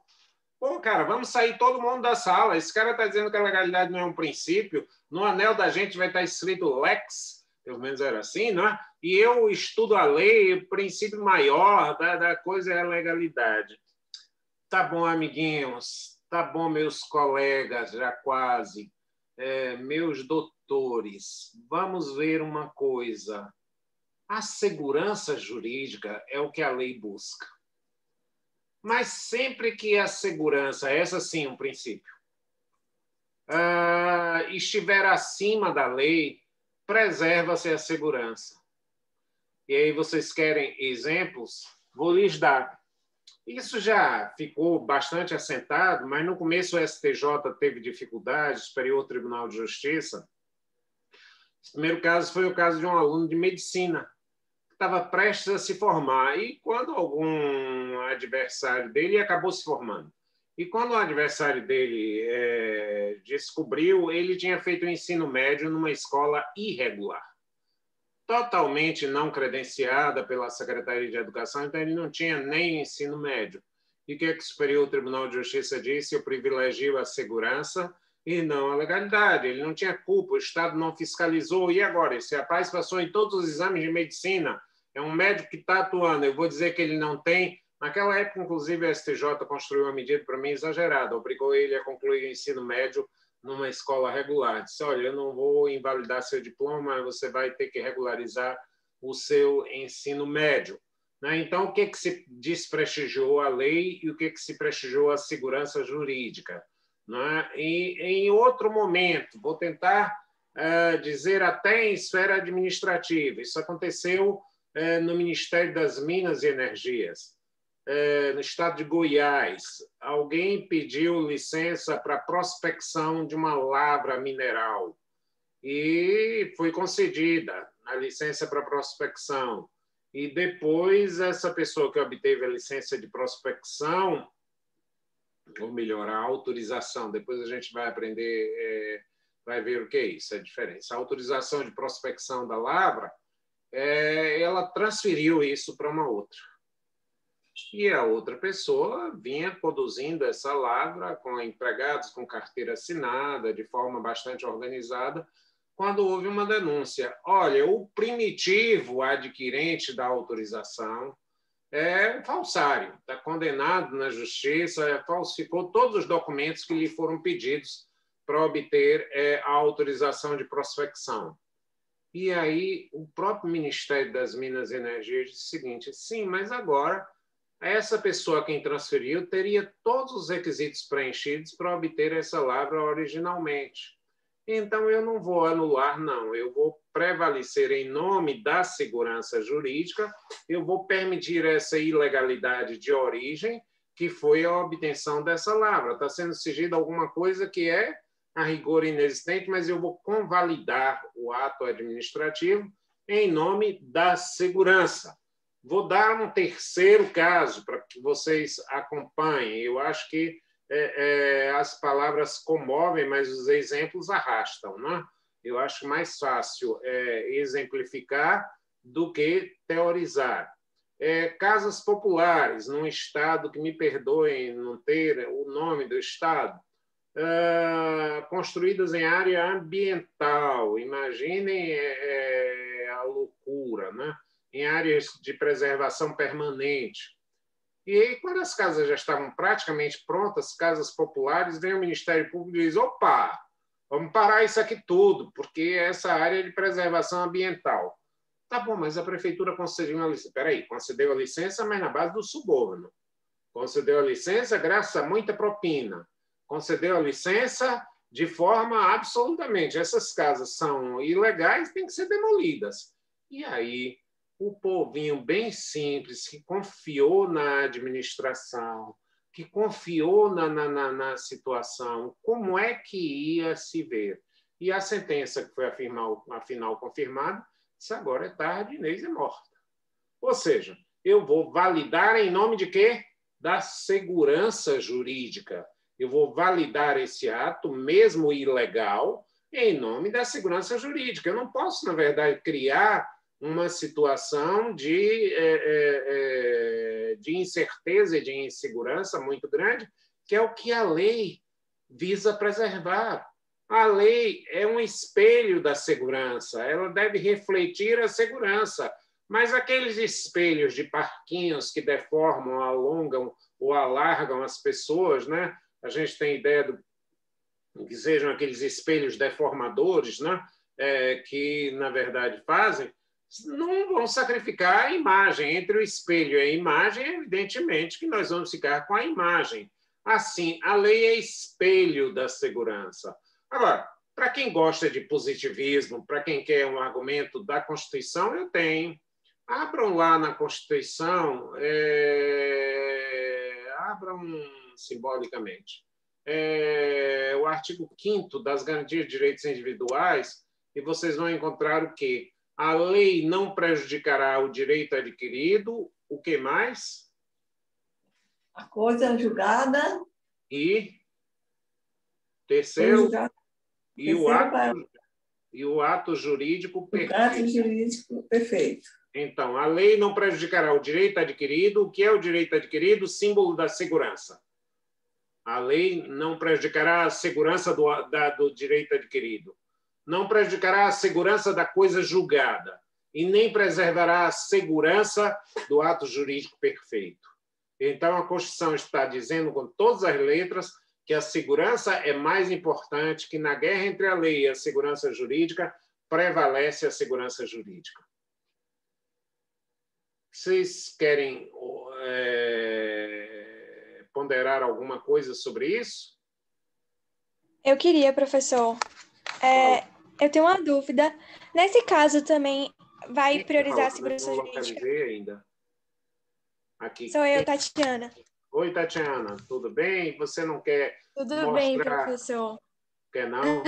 pô, cara, vamos sair todo mundo da sala. Esse cara está dizendo que a legalidade não é um princípio. No anel da gente vai estar escrito lex, pelo menos era assim, né? E eu estudo a lei, o princípio maior da coisa é a legalidade. Tá bom, amiguinhos. Tá bom, meus colegas, já quase. Meus doutores. doutores, vamos ver uma coisa. A segurança jurídica é o que a lei busca. Mas sempre que a segurança, essa sim, um princípio, estiver acima da lei, preserva-se a segurança. E aí vocês querem exemplos? Vou lhes dar. Isso já ficou bastante assentado, mas no começo o STJ teve dificuldades, o Superior Tribunal de Justiça. O primeiro caso foi o caso de um aluno de medicina, que estava prestes a se formar, e quando algum adversário dele acabou se formando. E quando o adversário dele descobriu, ele tinha feito o ensino médio numa escola irregular, totalmente não credenciada pela Secretaria de Educação, então ele não tinha nem ensino médio. E o que o Superior Tribunal de Justiça disse? Eu privilegio a segurança e não a legalidade. Ele não tinha culpa, o Estado não fiscalizou. E agora? Esse rapaz passou em todos os exames de medicina, é um médico que está atuando. Eu vou dizer que ele não tem. Naquela época, inclusive, a STJ construiu uma medida, para mim, exagerada. Obrigou ele a concluir o ensino médio numa escola regular. Disse, olha, eu não vou invalidar seu diploma, você vai ter que regularizar o seu ensino médio. Né? Então, o que se desprestigiou a lei e o que se prestigiou a segurança jurídica? Né? E, em outro momento, vou tentar dizer até em esfera administrativa, isso aconteceu no Ministério das Minas e Energias. No estado de Goiás, alguém pediu licença para prospecção de uma lavra mineral e foi concedida a licença para prospecção. E depois, essa pessoa que obteve a licença de prospecção, ou melhor, a autorização, depois a gente vai aprender, vai ver o que é isso, a diferença. A autorização de prospecção da lavra, ela transferiu isso para uma outra. E a outra pessoa vinha conduzindo essa lavra com empregados com carteira assinada, de forma bastante organizada, quando houve uma denúncia. Olha, o primitivo adquirente da autorização é um falsário, está condenado na justiça, falsificou todos os documentos que lhe foram pedidos para obter a autorização de prospecção. E aí o próprio Ministério das Minas e Energia disse o seguinte, sim, mas agora essa pessoa, quem transferiu, teria todos os requisitos preenchidos para obter essa lavra originalmente. Então, eu não vou anular, não. Eu vou prevalecer em nome da segurança jurídica, eu vou permitir essa ilegalidade de origem, que foi a obtenção dessa lavra. Está sendo exigida alguma coisa que é, a rigor, inexistente, mas eu vou convalidar o ato administrativo em nome da segurança. Vou dar um terceiro caso para que vocês acompanhem. Eu acho que as palavras comovem, mas os exemplos arrastam, né? Eu acho mais fácil exemplificar do que teorizar. Casas populares, num estado que me perdoem não ter o nome do estado, construídas em área ambiental. Imaginem a loucura, né? Em áreas de preservação permanente. E aí, quando as casas já estavam praticamente prontas, casas populares, vem o Ministério Público e diz, opa, vamos parar isso aqui tudo, porque essa área é de preservação ambiental. Tá bom, mas a prefeitura concedeu uma licença. Espera aí, concedeu a licença, mas na base do suborno. Concedeu a licença graças a muita propina. Concedeu a licença de forma absolutamente. Essas casas são ilegais, têm que ser demolidas. E aí, o povinho bem simples, que confiou na administração, que confiou na situação, como é que ia se ver? E a sentença que foi afinal confirmada, disse agora é tarde, Inês é morta. Ou seja, eu vou validar em nome de quê? Da segurança jurídica. Eu vou validar esse ato, mesmo ilegal, em nome da segurança jurídica. Eu não posso, na verdade, criar uma situação de incerteza e de insegurança muito grande, que é o que a lei visa preservar. A lei é um espelho da segurança, ela deve refletir a segurança, mas aqueles espelhos de parquinhos que deformam, alongam ou alargam as pessoas, né? A gente tem ideia do que sejam aqueles espelhos deformadores, né? que, na verdade, fazem, não vão sacrificar a imagem. Entre o espelho e a imagem, evidentemente que nós vamos ficar com a imagem. Assim, a lei é espelho da segurança. Agora, para quem gosta de positivismo, para quem quer um argumento da Constituição, eu tenho. Abram lá na Constituição, abram simbolicamente, o artigo 5º das Garantias de Direitos Individuais, e vocês vão encontrar o quê? A lei não prejudicará o direito adquirido, o que mais? A coisa julgada. E terceiro, e o ato jurídico perfeito. O ato jurídico perfeito. Então, a lei não prejudicará o direito adquirido. O que é o direito adquirido? Símbolo da segurança. A lei não prejudicará a segurança do direito adquirido. Não prejudicará a segurança da coisa julgada e nem preservará a segurança do ato jurídico perfeito. Então, a Constituição está dizendo com todas as letras que a segurança é mais importante, que na guerra entre a lei e a segurança jurídica prevalece a segurança jurídica. Vocês querem ponderar alguma coisa sobre isso? Eu queria, professor. Eu tenho uma dúvida. Nesse caso também vai priorizar a segurança jurídica? Ainda. Aqui. Sou eu, Tatiana. Oi, Tatiana, tudo bem? Você não quer Tudo mostrar... bem, professor. Quer não?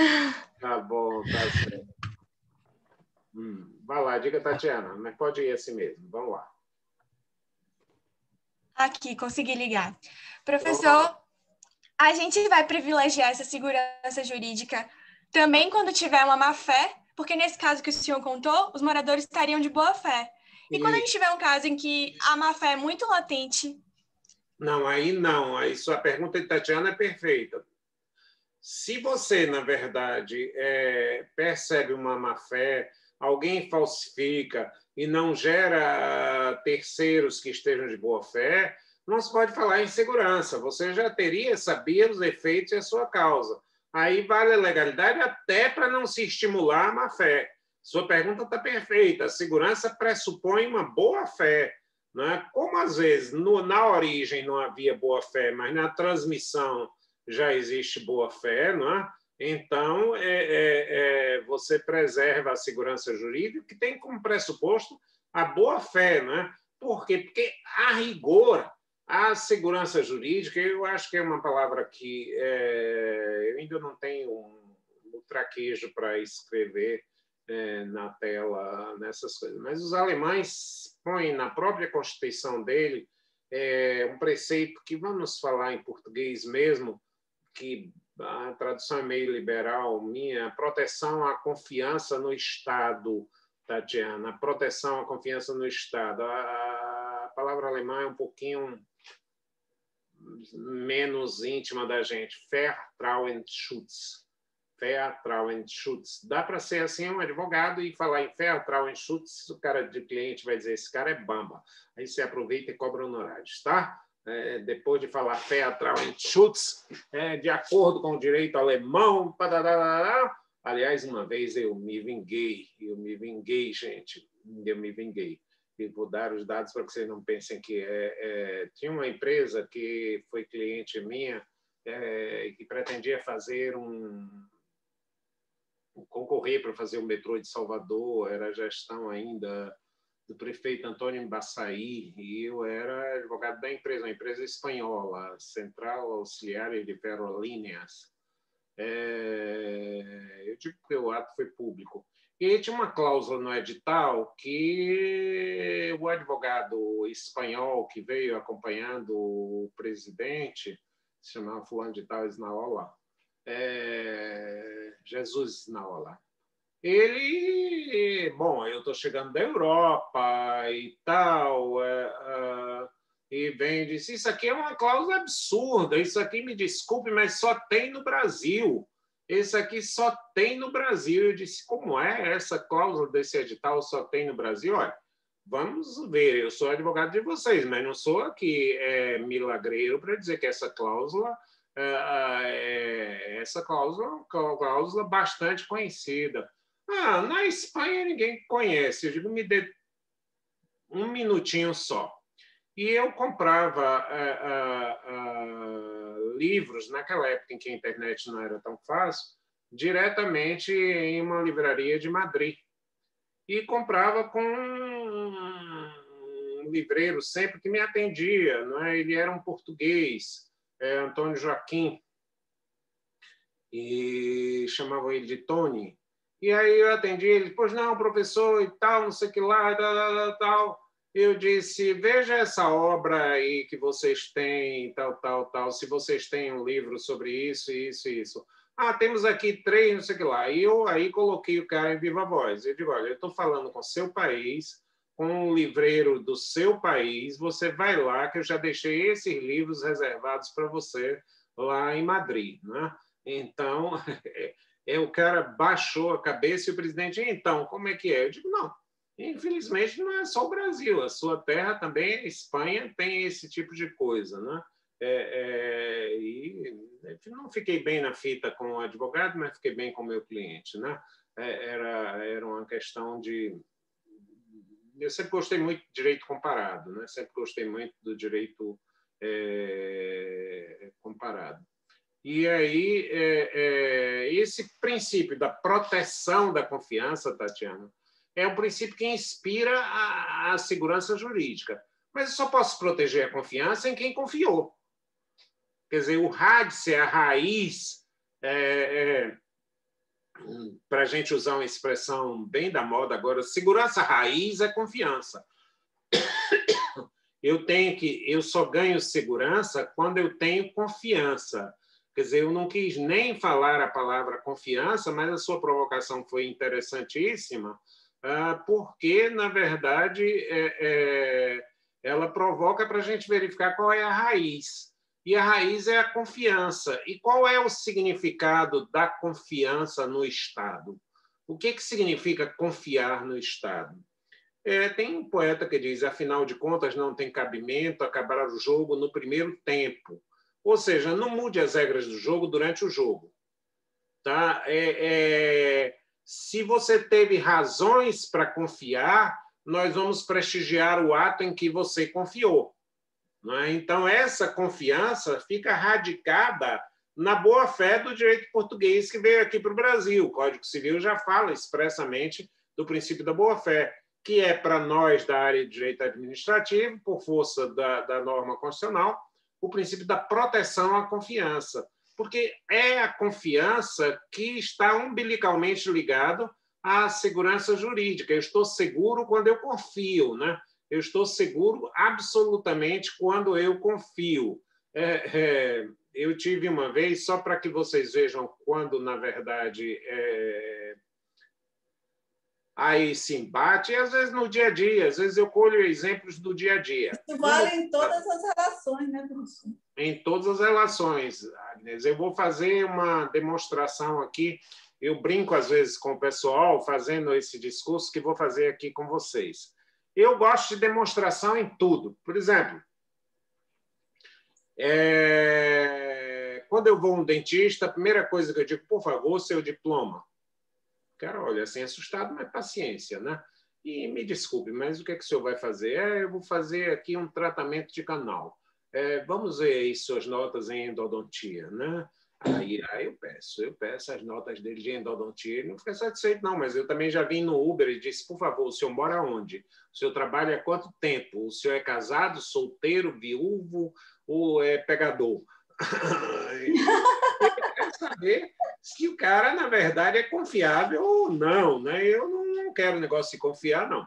Tá bom, tá certo. Vai lá, diga, Tatiana, mas pode ir assim mesmo. Vamos lá. Aqui, consegui ligar. Professor, a gente vai privilegiar essa segurança jurídica também quando tiver uma má-fé? Porque nesse caso que o senhor contou, os moradores estariam de boa-fé. E quando a gente tiver um caso em que a má-fé é muito latente? Não, aí não. Aí sua pergunta de Tatiana é perfeita. Se você, na verdade, percebe uma má-fé, alguém falsifica e não gera terceiros que estejam de boa-fé, não se pode falar em segurança. Você já sabia os efeitos e a sua causa. Aí vale a legalidade até para não se estimular a má-fé. Sua pergunta está perfeita. A segurança pressupõe uma boa-fé. Né? Como, às vezes, na origem não havia boa-fé, mas na transmissão já existe boa-fé, né? Então, você preserva a segurança jurídica, que tem como pressuposto a boa-fé. Né? Por quê? Porque, a rigor, a segurança jurídica, eu acho que é uma palavra que eu ainda não tenho um traquejo para escrever na tela, nessas coisas. Mas os alemães põem na própria Constituição dele um preceito que, vamos falar em português mesmo, que a tradução é meio liberal minha, proteção à confiança no Estado, Tatiana, proteção à confiança no Estado. A palavra alemã é um pouquinho menos íntima da gente, Vertrauensschutz. Vertrauensschutz. Dá para ser assim um advogado e falar em Vertrauensschutz, o cara de cliente vai dizer, esse cara é bamba. Aí você aproveita e cobra honorários, tá? Depois de falar Vertrauensschutz, de acordo com o direito alemão, aliás, uma vez eu me vinguei, gente, eu me vinguei. E vou dar os dados para que vocês não pensem que tinha uma empresa que foi cliente minha que pretendia fazer concorrer para fazer o metrô de Salvador, era a gestão ainda do prefeito Antônio Embaçaí, e eu era advogado da empresa, uma empresa espanhola, Central Auxiliar de Ferrolíneas. Eu digo que o ato foi público. E aí tinha uma cláusula no edital que o advogado espanhol que veio acompanhando o presidente, se chamava fulano de tal Esnaola, Jesus Esnaola. Ele, bom, eu estou chegando da Europa e tal, e vem e disse, isso aqui é uma cláusula absurda, isso aqui, me desculpe, mas só tem no Brasil. Isso aqui só tem no Brasil. Eu disse, como é essa cláusula desse edital só tem no Brasil? Olha, vamos ver, eu sou advogado de vocês, mas não sou aqui milagreiro para dizer que essa cláusula é uma cláusula bastante conhecida. Na Espanha ninguém conhece. Eu digo, me dê um minutinho só. E eu comprava livros, naquela época em que a internet não era tão fácil, diretamente em uma livraria de Madrid. E comprava com um livreiro sempre que me atendia. Não é? Ele era um português, Antônio Joaquim, e chamavam ele de Tony. E aí eu atendi ele, pois não, professor, e tal, não sei o que lá, tal. Eu disse, veja essa obra aí que vocês têm, tal. Se vocês têm um livro sobre isso, isso. Temos aqui 3, não sei o que lá. E eu aí coloquei o cara em viva voz. Eu digo, olha, eu estou falando com o seu país, com o livreiro do seu país, você vai lá, que eu já deixei esses livros reservados para você lá em Madrid, né? Então, o cara baixou a cabeça e o presidente, então, como é que é? Eu digo, não, infelizmente não é só o Brasil, a sua terra também, a Espanha, tem esse tipo de coisa, né? E não fiquei bem na fita com o advogado, mas fiquei bem com o meu cliente, né? Era uma questão de... Eu sempre gostei muito de direito comparado, né? Sempre gostei muito do direito comparado. E aí, esse princípio da proteção da confiança, Tatiana, é um princípio que inspira a segurança jurídica. Mas eu só posso proteger a confiança em quem confiou. Quer dizer, o radice, a raiz, para a gente usar uma expressão bem da moda agora, segurança raiz é confiança. Eu só ganho segurança quando eu tenho confiança. Quer dizer, eu não quis nem falar a palavra confiança, mas a sua provocação foi interessantíssima, porque, na verdade, ela provoca para a gente verificar qual é a raiz. E a raiz é a confiança. E qual é o significado da confiança no Estado? O que significa confiar no Estado? Tem um poeta que diz, afinal de contas, não tem cabimento acabar o jogo no primeiro tempo. Ou seja, não mude as regras do jogo durante o jogo. Tá? Se você teve razões para confiar, nós vamos prestigiar o ato em que você confiou. Não é? Então, essa confiança fica radicada na boa-fé do direito português que veio aqui para o Brasil. O Código Civil já fala expressamente do princípio da boa-fé, que é, para nós da área de direito administrativo, por força da norma constitucional, o princípio da proteção à confiança, porque é a confiança que está umbilicalmente ligado à segurança jurídica. Eu estou seguro quando eu confio, né? Eu estou seguro absolutamente quando eu confio. Eu tive uma vez, só para que vocês vejam quando, na verdade, aí se embate, e às vezes no dia a dia, às vezes eu colho exemplos do dia a dia. Isso vale em todas as relações, né, professor? Em todas as relações, Agnes. Eu vou fazer uma demonstração aqui, eu brinco às vezes com o pessoal, fazendo esse discurso que vou fazer aqui com vocês. Eu gosto de demonstração em tudo. Por exemplo, quando eu vou a um dentista, a primeira coisa que eu digo, por favor, seu diploma. Cara, olha, assim, assustado, mas paciência, né? E me desculpe, mas o que é que o senhor vai fazer? Eu vou fazer aqui um tratamento de canal. Vamos ver aí suas notas em endodontia, né? Aí eu peço as notas dele de endodontia. Ele não fica satisfeito, não, mas eu também já vim no Uber e disse, por favor, o senhor mora onde? O senhor trabalha há quanto tempo? O senhor é casado, solteiro, viúvo ou é pegador? Quero saber se o cara, na verdade, é confiável ou não, né? Eu não quero negócio de confiar, não.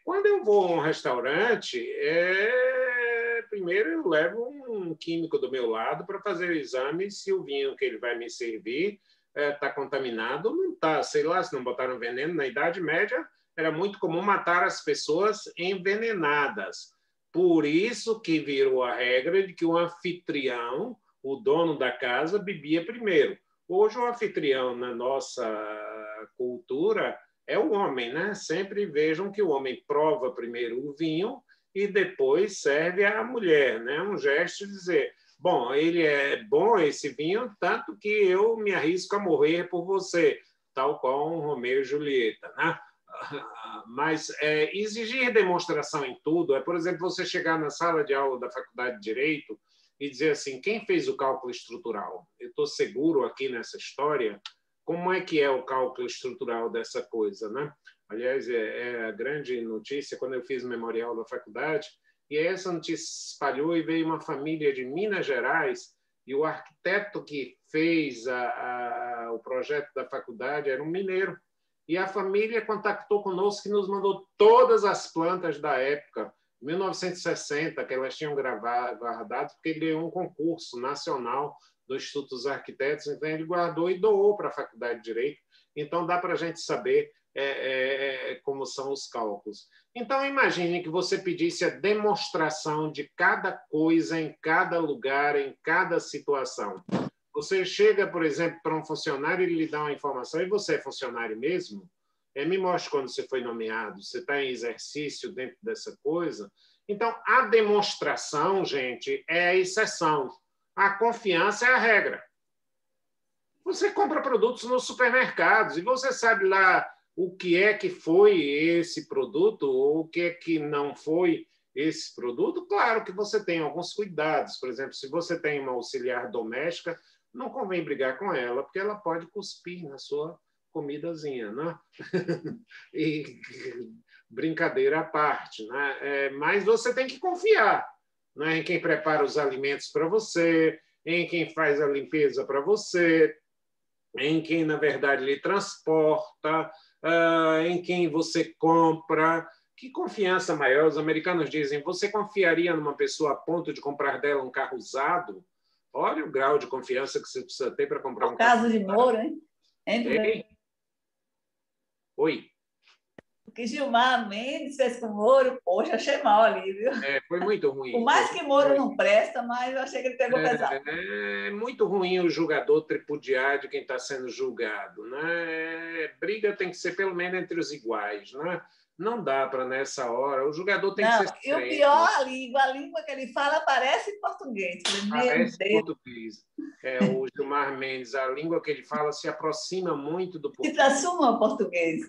Quando eu vou a um restaurante, primeiro eu levo um químico do meu lado para fazer o exame se o vinho que ele vai me servir está contaminado ou não está. Sei lá, se não botaram veneno. Na Idade Média, era muito comum matar as pessoas envenenadas. Por isso que virou a regra de que o anfitrião, o dono da casa, bebia primeiro. Hoje, o anfitrião, na nossa cultura, é o homem, né? Sempre vejam que o homem prova primeiro o vinho e depois serve à mulher, né? Um gesto de dizer, bom, ele é bom esse vinho, tanto que eu me arrisco a morrer por você. tal qual um Romeu e Julieta, né? Mas exigir demonstração em tudo por exemplo, você chegar na sala de aula da Faculdade de Direito e dizer assim, quem fez o cálculo estrutural? Eu estou seguro aqui nessa história, como é que é o cálculo estrutural dessa coisa, né? Aliás, a grande notícia, quando eu fiz o memorial da faculdade, e essa notícia se espalhou e veio uma família de Minas Gerais, e o arquiteto que fez o projeto da faculdade era um mineiro. E a família contactou conosco e nos mandou todas as plantas da época, 1960, que elas tinham guardado, porque ele ganhou um concurso nacional do Instituto dos Arquitetos, então ele guardou e doou para a Faculdade de Direito. Então, dá para a gente saber como são os cálculos. Então, imagine que você pedisse a demonstração de cada coisa em cada lugar, em cada situação. Você chega, por exemplo, para um funcionário e ele lhe dá uma informação, e você é funcionário mesmo? Me mostre quando você foi nomeado, você está em exercício dentro dessa coisa. Então, a demonstração, gente, é a exceção. A confiança é a regra. Você compra produtos nos supermercados e você sabe lá o que é que foi esse produto ou o que é que não foi esse produto. Claro que você tem alguns cuidados. Por exemplo, se você tem uma auxiliar doméstica, não convém brigar com ela, porque ela pode cuspir na sua comidazinha, né? E brincadeira à parte, né? Mas você tem que confiar, né, em quem prepara os alimentos para você, em quem faz a limpeza para você, em quem, na verdade, lhe transporta, em quem você compra. Que confiança maior? Os americanos dizem, você confiaria numa pessoa a ponto de comprar dela um carro usado? Olha o grau de confiança que você precisa ter para comprar um carro. Caso de Moro, hein? Ei? Oi. O que Gilmar Mendes fez com o Moro, poxa, achei mal ali, viu? Foi muito ruim. Por mais que Moro não presta, mas eu achei que ele pegou pesado. É muito ruim o julgador tripudiar de quem está sendo julgado, né? Briga tem que ser pelo menos entre os iguais, né? Não dá para, nessa hora, o jogador tem que ser E o pior, a língua que ele fala parece português. Parece português. O Gilmar Mendes, a língua que ele fala se aproxima muito do português. Se transforma ao português.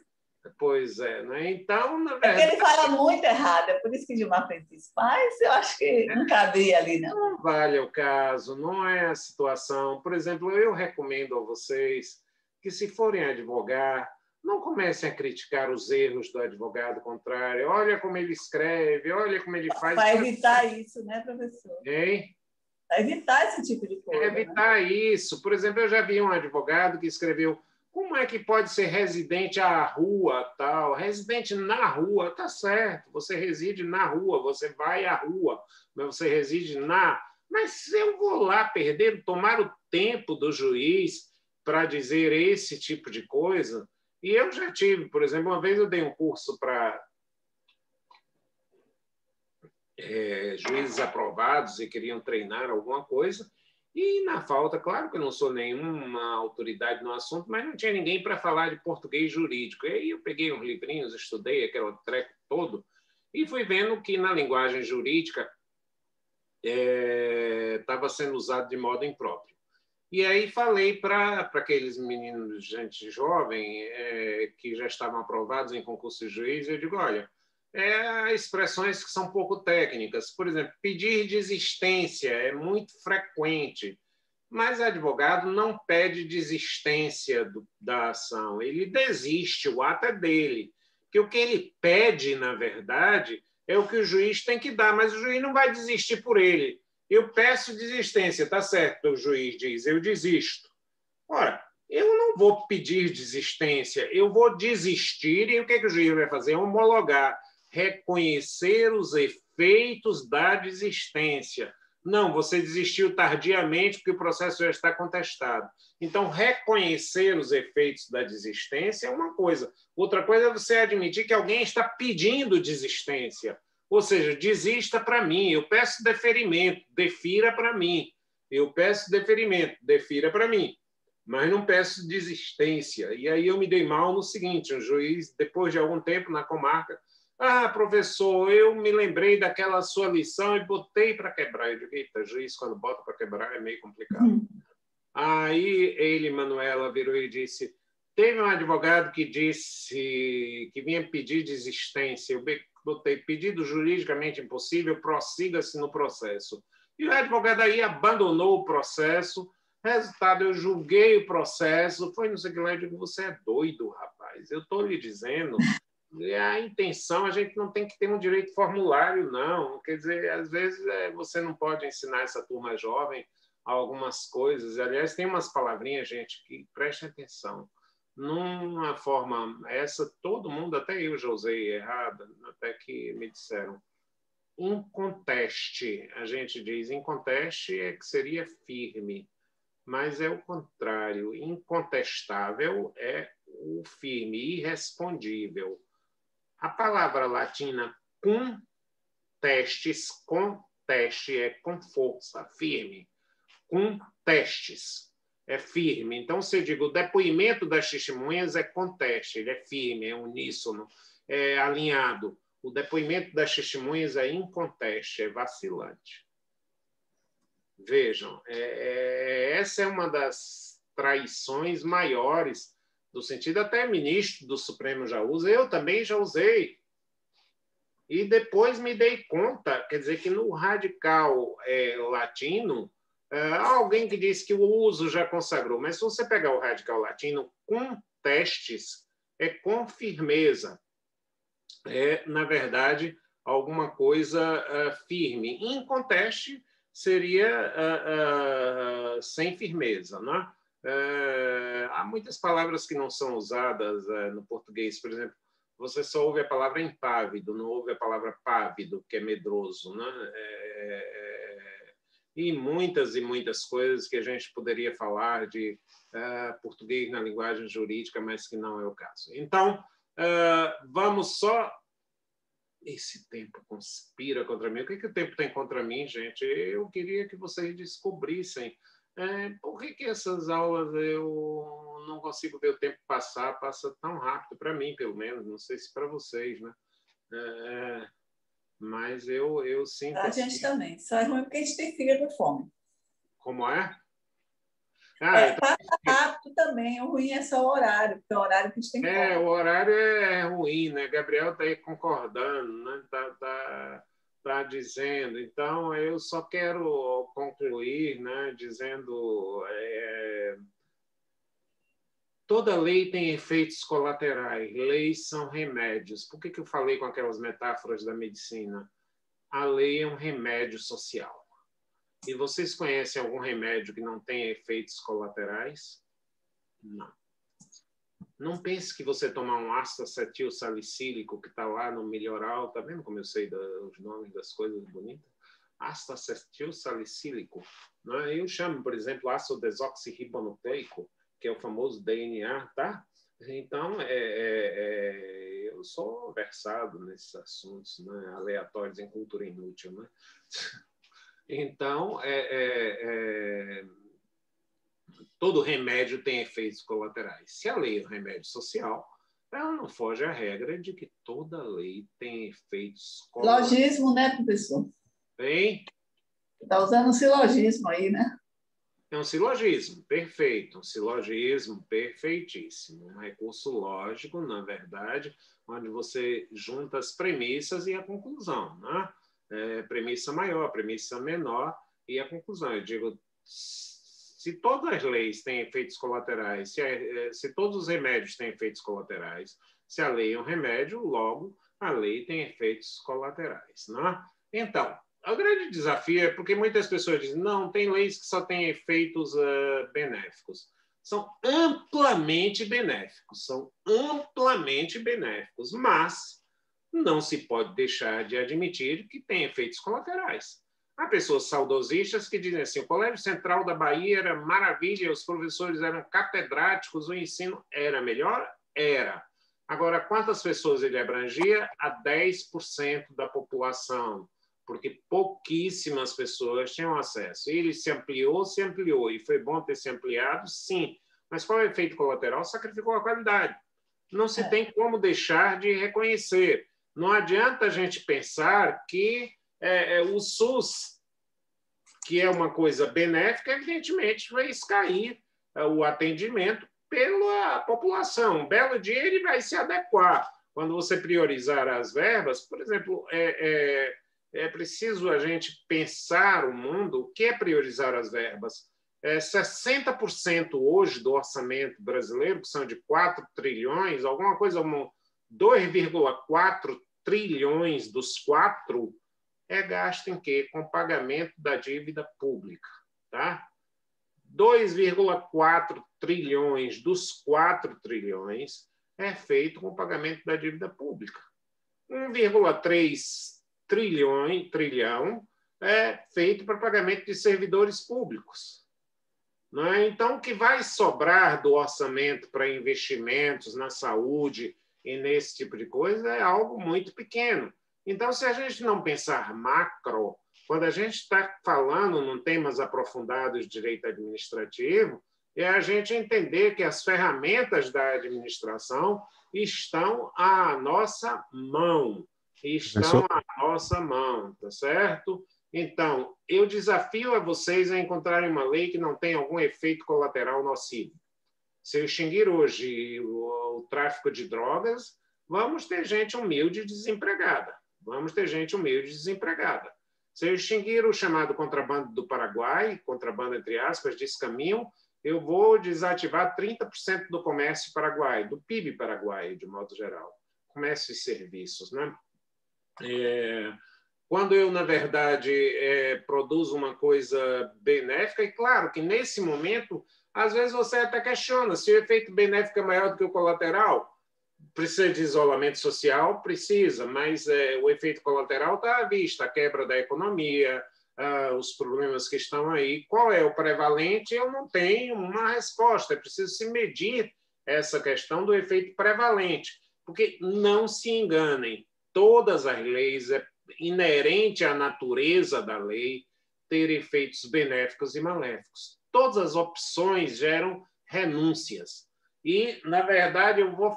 Pois é, né? Então, na verdade... Porque ele fala muito errado, é por isso que Gilmar fez isso. Mas eu acho que não cabia ali, não. Não vale o caso, não é a situação. Por exemplo, eu recomendo a vocês que, se forem advogar, não comecem a criticar os erros do advogado contrário. Olha como ele escreve, olha como ele faz. Para evitar isso, né, professor? Hein? Para evitar esse tipo de coisa. Evitar isso. Por exemplo, eu já vi um advogado que escreveu: como é que pode ser residente à rua, tal? Residente na rua, tá certo. Você reside na rua, você vai à rua, mas você reside na... Mas se eu vou lá tomar o tempo do juiz para dizer esse tipo de coisa... E eu já tive, por exemplo, uma vez eu dei um curso para juízes aprovados e queriam treinar alguma coisa, e na falta, claro que eu não sou nenhuma autoridade no assunto, mas não tinha ninguém para falar de português jurídico. E aí eu peguei uns livrinhos, estudei aquele treco todo, e fui vendo que na linguagem jurídica estava sendo usado de modo impróprio. E aí falei para aqueles meninos, gente jovem, que já estavam aprovados em concurso de juiz, eu digo, olha, expressões que são pouco técnicas. Por exemplo, pedir desistência é muito frequente, mas advogado não pede desistência da ação, ele desiste, o ato é dele. Porque o que ele pede, na verdade, é o que o juiz tem que dar, mas o juiz não vai desistir por ele. Eu peço desistência, tá certo, o juiz diz, eu desisto. Ora, eu não vou pedir desistência, eu vou desistir, e o que o juiz vai fazer? Homologar, reconhecer os efeitos da desistência. Não, você desistiu tardiamente porque o processo já está contestado. Então, reconhecer os efeitos da desistência é uma coisa. Outra coisa é você admitir que alguém está pedindo desistência. Ou seja, desista para mim, eu peço deferimento, defira para mim. Eu peço deferimento, defira para mim. Mas não peço desistência. E aí eu me dei mal no seguinte, um juiz, depois de algum tempo na comarca, professor, eu me lembrei daquela sua lição e botei para quebrar. Eu digo, eita, juiz, quando bota para quebrar é meio complicado. Aí ele, Manuela, virou e disse, Teve um advogado que disse que vinha pedir desistência. Eu botei pedido juridicamente impossível, prossiga-se no processo. E o advogado aí abandonou o processo. Resultado, eu julguei o processo. Foi não sei o que lá. Eu digo, você é doido, rapaz. Eu estou lhe dizendo. A intenção, a gente não tem que ter um direito formulário, não. Quer dizer, às vezes você não pode ensinar essa turma jovem algumas coisas. Aliás, tem umas palavrinhas, gente, que prestem atenção. Numa forma essa, todo mundo, até eu já usei errada, até que me disseram. Inconteste, a gente diz, inconteste é que seria firme, mas é o contrário. Incontestável é o firme, irrespondível. A palavra latina contestes, conteste é com força, firme. Contestes é firme. Então, se eu digo o depoimento das testemunhas é conteste, ele é firme, é uníssono, é alinhado. O depoimento das testemunhas é inconteste, é vacilante. Vejam, essa é uma das traições maiores do sentido, até ministro do Supremo já usa, eu também já usei. E depois me dei conta, quer dizer, que no radical latino, há alguém que diz que o uso já consagrou, mas se você pegar o radical latino, contestes é com firmeza. É, na verdade, alguma coisa firme. Inconteste seria sem firmeza, né? Há muitas palavras que não são usadas no português. Por exemplo, você só ouve a palavra impávido, não ouve a palavra pávido, que é medroso, né? E muitas coisas que a gente poderia falar de português na linguagem jurídica, mas que não é o caso. Então, vamos só... Esse tempo conspira contra mim. O que o tempo tem contra mim, gente? Eu queria que vocês descobrissem por que essas aulas eu não consigo ver o tempo passar, passa tão rápido, para mim, pelo menos, não sei se para vocês, né? Mas eu sinto... A gente também. Só é ruim porque a gente tem fígado de fome. Como é? Passa rápido também. O ruim é só o horário, porque é o horário que a gente tem fome. O horário é ruim, né? Gabriel está aí concordando, né? Tá dizendo. Então, eu só quero concluir, né, dizendo toda lei tem efeitos colaterais. Leis são remédios. Por que eu falei com aquelas metáforas da medicina? A lei é um remédio social. E vocês conhecem algum remédio que não tenha efeitos colaterais? Não. Não pense que você tomar um ácido acetil salicílico que está lá no Melhoral, está vendo como eu sei os nomes das coisas bonitas? Ácido acetil salicílico. Né? Eu chamo, por exemplo, ácido desoxirribonucleico, que é o famoso DNA, tá? Então, eu sou versado nesses assuntos, né? Aleatórios em cultura inútil, né? Então, todo remédio tem efeitos colaterais. Se a lei é um remédio social, ela não foge à regra de que toda lei tem efeitos colaterais. Silogismo, né, professor? Bem? Está usando um silogismo aí, né? É um silogismo, perfeito. Um silogismo perfeitíssimo. Um recurso lógico, na verdade, onde você junta as premissas e a conclusão, né? Premissa maior, premissa menor e a conclusão. Eu digo, se todas as leis têm efeitos colaterais, se todos os remédios têm efeitos colaterais, se a lei é um remédio, logo a lei tem efeitos colaterais, né? Então, o grande desafio é porque muitas pessoas dizem, não, tem leis que só têm efeitos benéficos. São amplamente benéficos, mas não se pode deixar de admitir que tem efeitos colaterais. Há pessoas saudosistas que dizem assim, o Colégio Central da Bahia era maravilha, os professores eram catedráticos, o ensino era melhor? Era. Agora, quantas pessoas ele abrangia? A 10% da população, porque pouquíssimas pessoas tinham acesso. Ele se ampliou, e foi bom ter se ampliado, sim. Mas qual é o efeito colateral? Sacrificou a qualidade. Não se tem como deixar de reconhecer. Não adianta a gente pensar que o SUS, que é uma coisa benéfica, evidentemente vai cair o atendimento pela população. Um belo dia ele vai se adequar. Quando você priorizar as verbas, por exemplo, é preciso a gente pensar o mundo. O que é priorizar as verbas? 60% hoje do orçamento brasileiro, que são de 4 trilhões, alguma coisa como 2,4 trilhões dos 4 é gasto em quê? Com pagamento da dívida pública. Tá? 2,4 trilhões dos 4 trilhões é feito com pagamento da dívida pública. 1,3 trilhão é feito para pagamento de servidores públicos. Não é? Então, o que vai sobrar do orçamento para investimentos na saúde e nesse tipo de coisa é algo muito pequeno. Então, se a gente não pensar macro, quando a gente está falando em temas aprofundados de direito administrativo, é a gente entender que as ferramentas da administração estão à nossa mão. Tá certo? Então, eu desafio a vocês a encontrarem uma lei que não tenha algum efeito colateral nocivo. Se eu extinguir hoje o tráfico de drogas, vamos ter gente humilde e desempregada. Se eu extinguir o chamado contrabando do Paraguai, contrabando entre aspas, desse caminho, eu vou desativar 30% do comércio paraguaio, do PIB paraguaio, de modo geral. Comércio e serviços, né? Quando eu, na verdade, produzo uma coisa benéfica, e claro que, nesse momento, às vezes você até questiona se o efeito benéfico é maior do que o colateral. Precisa de isolamento social? Precisa, mas o efeito colateral está à vista, a quebra da economia, os problemas que estão aí. Qual é o prevalente? Eu não tenho uma resposta. É preciso se medir essa questão do efeito prevalente, porque não se enganem, todas as leis, é inerente à natureza da lei ter efeitos benéficos e maléficos. Todas as opções geram renúncias. E, na verdade, eu vou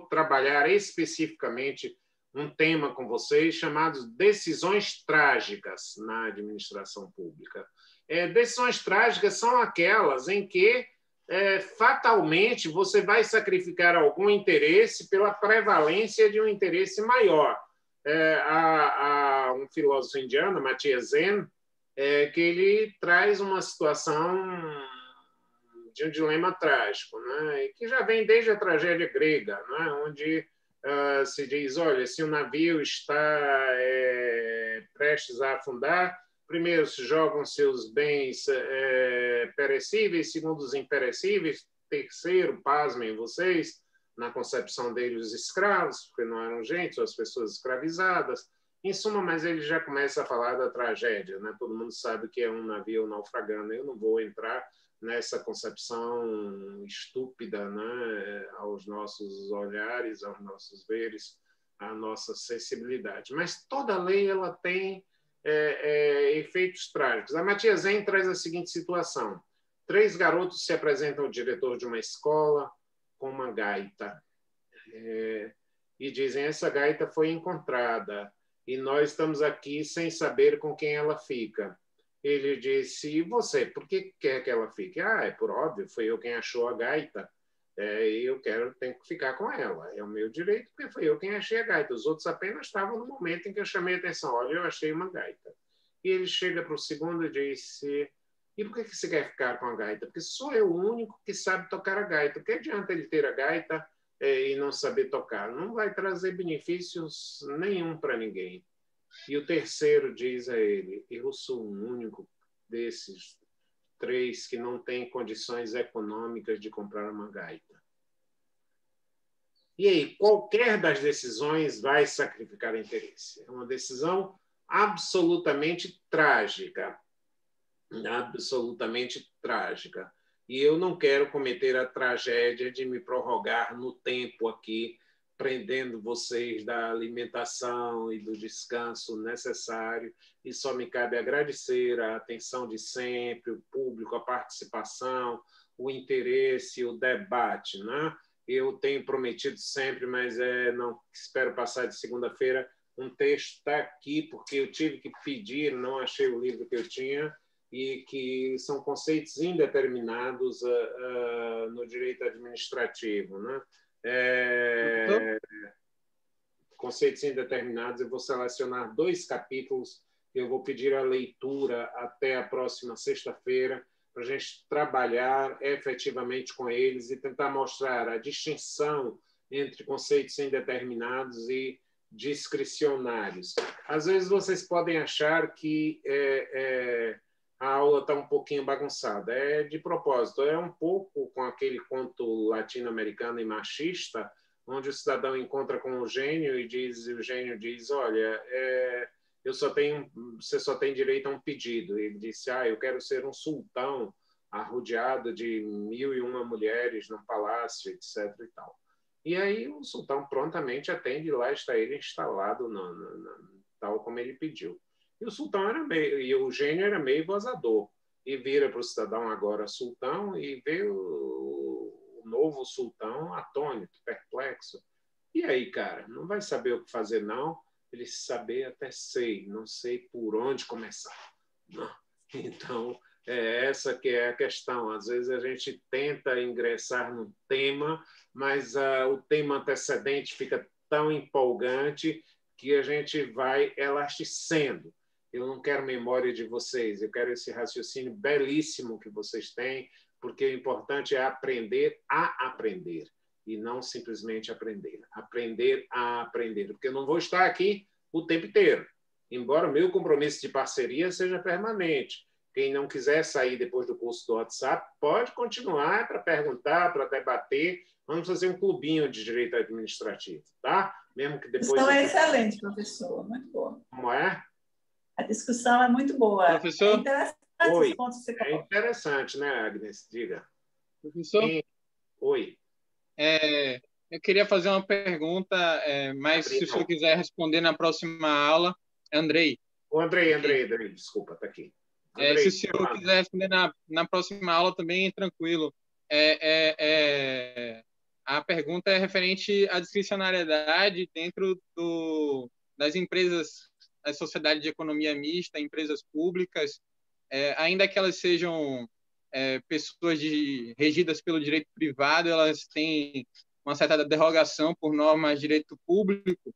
trabalhar especificamente um tema com vocês chamado decisões trágicas na administração pública. Decisões trágicas são aquelas em que fatalmente você vai sacrificar algum interesse pela prevalência de um interesse maior. Há um filósofo indiano, Amartya Sen, que ele traz uma situação de um dilema trágico, né? Que já vem desde a tragédia grega, né? Onde se diz, olha, se o navio está prestes a afundar, primeiro se jogam seus bens perecíveis, segundo os imperecíveis, terceiro, pasmem vocês, na concepção deles, os escravos, porque não eram gente, são as pessoas escravizadas. Em suma, mas ele já começa a falar da tragédia, né? Todo mundo sabe que é um navio naufragando. Eu não vou entrar nessa concepção estúpida, né? Aos nossos olhares, aos nossos veres, à nossa sensibilidade. Mas toda lei ela tem efeitos trágicos. A Amartya Sen traz a seguinte situação. 3 garotos se apresentam ao diretor de uma escola com uma gaita. E dizem, essa gaita foi encontrada e nós estamos aqui sem saber com quem ela fica. Ele disse, e você, por que quer que ela fique? É por óbvio, foi eu quem achou a gaita. E eu tenho que ficar com ela. É o meu direito, porque foi eu quem achei a gaita. Os outros apenas estavam no momento em que eu chamei a atenção. Olha, eu achei uma gaita. E ele chega para o segundo e disse, e por que você quer ficar com a gaita? Porque sou eu o único que sabe tocar a gaita. O que adianta ele ter a gaita e não saber tocar? Não vai trazer benefícios nenhum para ninguém. E o terceiro diz a ele, eu sou o único desses 3 que não tem condições econômicas de comprar uma gaita. E aí, qualquer das decisões vai sacrificar interesse. É uma decisão absolutamente trágica. Absolutamente trágica. E eu não quero cometer a tragédia de me prorrogar no tempo aqui, prendendo vocês da alimentação e do descanso necessário, e só me cabe agradecer a atenção de sempre, o público, a participação, o interesse, o debate, né? Eu tenho prometido sempre, mas não espero passar de segunda-feira, um texto está aqui, porque eu tive que pedir, não achei o livro que eu tinha, e que são conceitos indeterminados no direito administrativo, né? Conceitos indeterminados, eu vou selecionar 2 capítulos que eu vou pedir a leitura até a próxima sexta-feira, para a gente trabalhar efetivamente com eles e tentar mostrar a distinção entre conceitos indeterminados e discricionários. Às vezes vocês podem achar que a aula está um pouquinho bagunçada. É de propósito, é um pouco com aquele conto latino-americano e machista, onde o cidadão encontra com o gênio e o gênio diz, olha, você só tem direito a um pedido. Ele disse, eu quero ser um sultão arrodeado de 1001 mulheres num palácio, etc. e tal. E aí o sultão prontamente atende, e lá está ele instalado tal como ele pediu. E o sultão o gênio era meio gozador, e vira para o cidadão agora sultão e vê o novo sultão atônito, perplexo. E aí, cara, não vai saber o que fazer, não? Ele saber até sei, não sei por onde começar. Não. Então, essa que é a questão. Às vezes a gente tenta ingressar num tema, mas o tema antecedente fica tão empolgante que a gente vai elasticendo. Eu não quero memória de vocês, eu quero esse raciocínio belíssimo que vocês têm, porque o importante é aprender a aprender, e não simplesmente aprender. Aprender a aprender, porque eu não vou estar aqui o tempo inteiro, embora o meu compromisso de parceria seja permanente. Quem não quiser sair depois do curso do WhatsApp, pode continuar para perguntar, para debater. Vamos fazer um clubinho de direito administrativo, tá? Mesmo que depois... A discussão é excelente, professor. Muito boa. Como é? A discussão é muito boa. Professor? É interessante os pontos que você coloca. É interessante, né, Agnes? Diga. Professor? Oi. Eu queria fazer uma pergunta, mas se o senhor quiser responder na próxima aula, Andrei. O Andrei, desculpa, está aqui. Andrei, se o senhor quiser responder na próxima aula também, tranquilo. A pergunta é referente à discricionariedade dentro das empresas, da sociedade de economia mista, empresas públicas, ainda que elas sejam pessoas regidas pelo direito privado, elas têm uma certa derrogação por normas de direito público.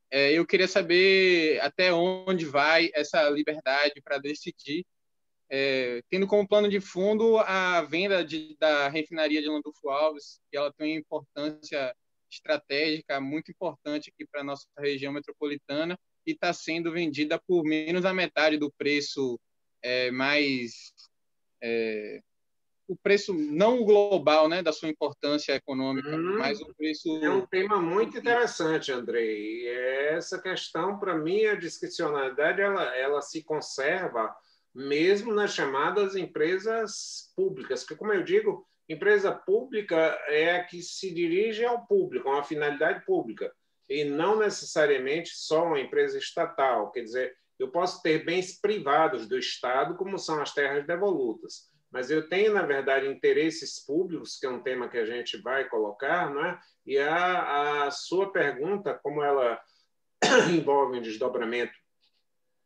Eu queria saber até onde vai essa liberdade para decidir, tendo como plano de fundo a venda da refinaria de Landulfo Alves, que ela tem uma importância estratégica muito importante aqui para a nossa região metropolitana, e está sendo vendida por menos da metade do preço o preço não global, né, da sua importância econômica, mas o preço... É um tema muito interessante, Andrei. E essa questão, para mim, a discricionalidade ela se conserva mesmo nas chamadas empresas públicas, porque, como eu digo, empresa pública é a que se dirige ao público, a uma finalidade pública, e não necessariamente só uma empresa estatal. Quer dizer, eu posso ter bens privados do Estado, como são as terras devolutas, mas eu tenho, na verdade, interesses públicos, que é um tema que a gente vai colocar, não é? E a sua pergunta, como ela envolve um desdobramento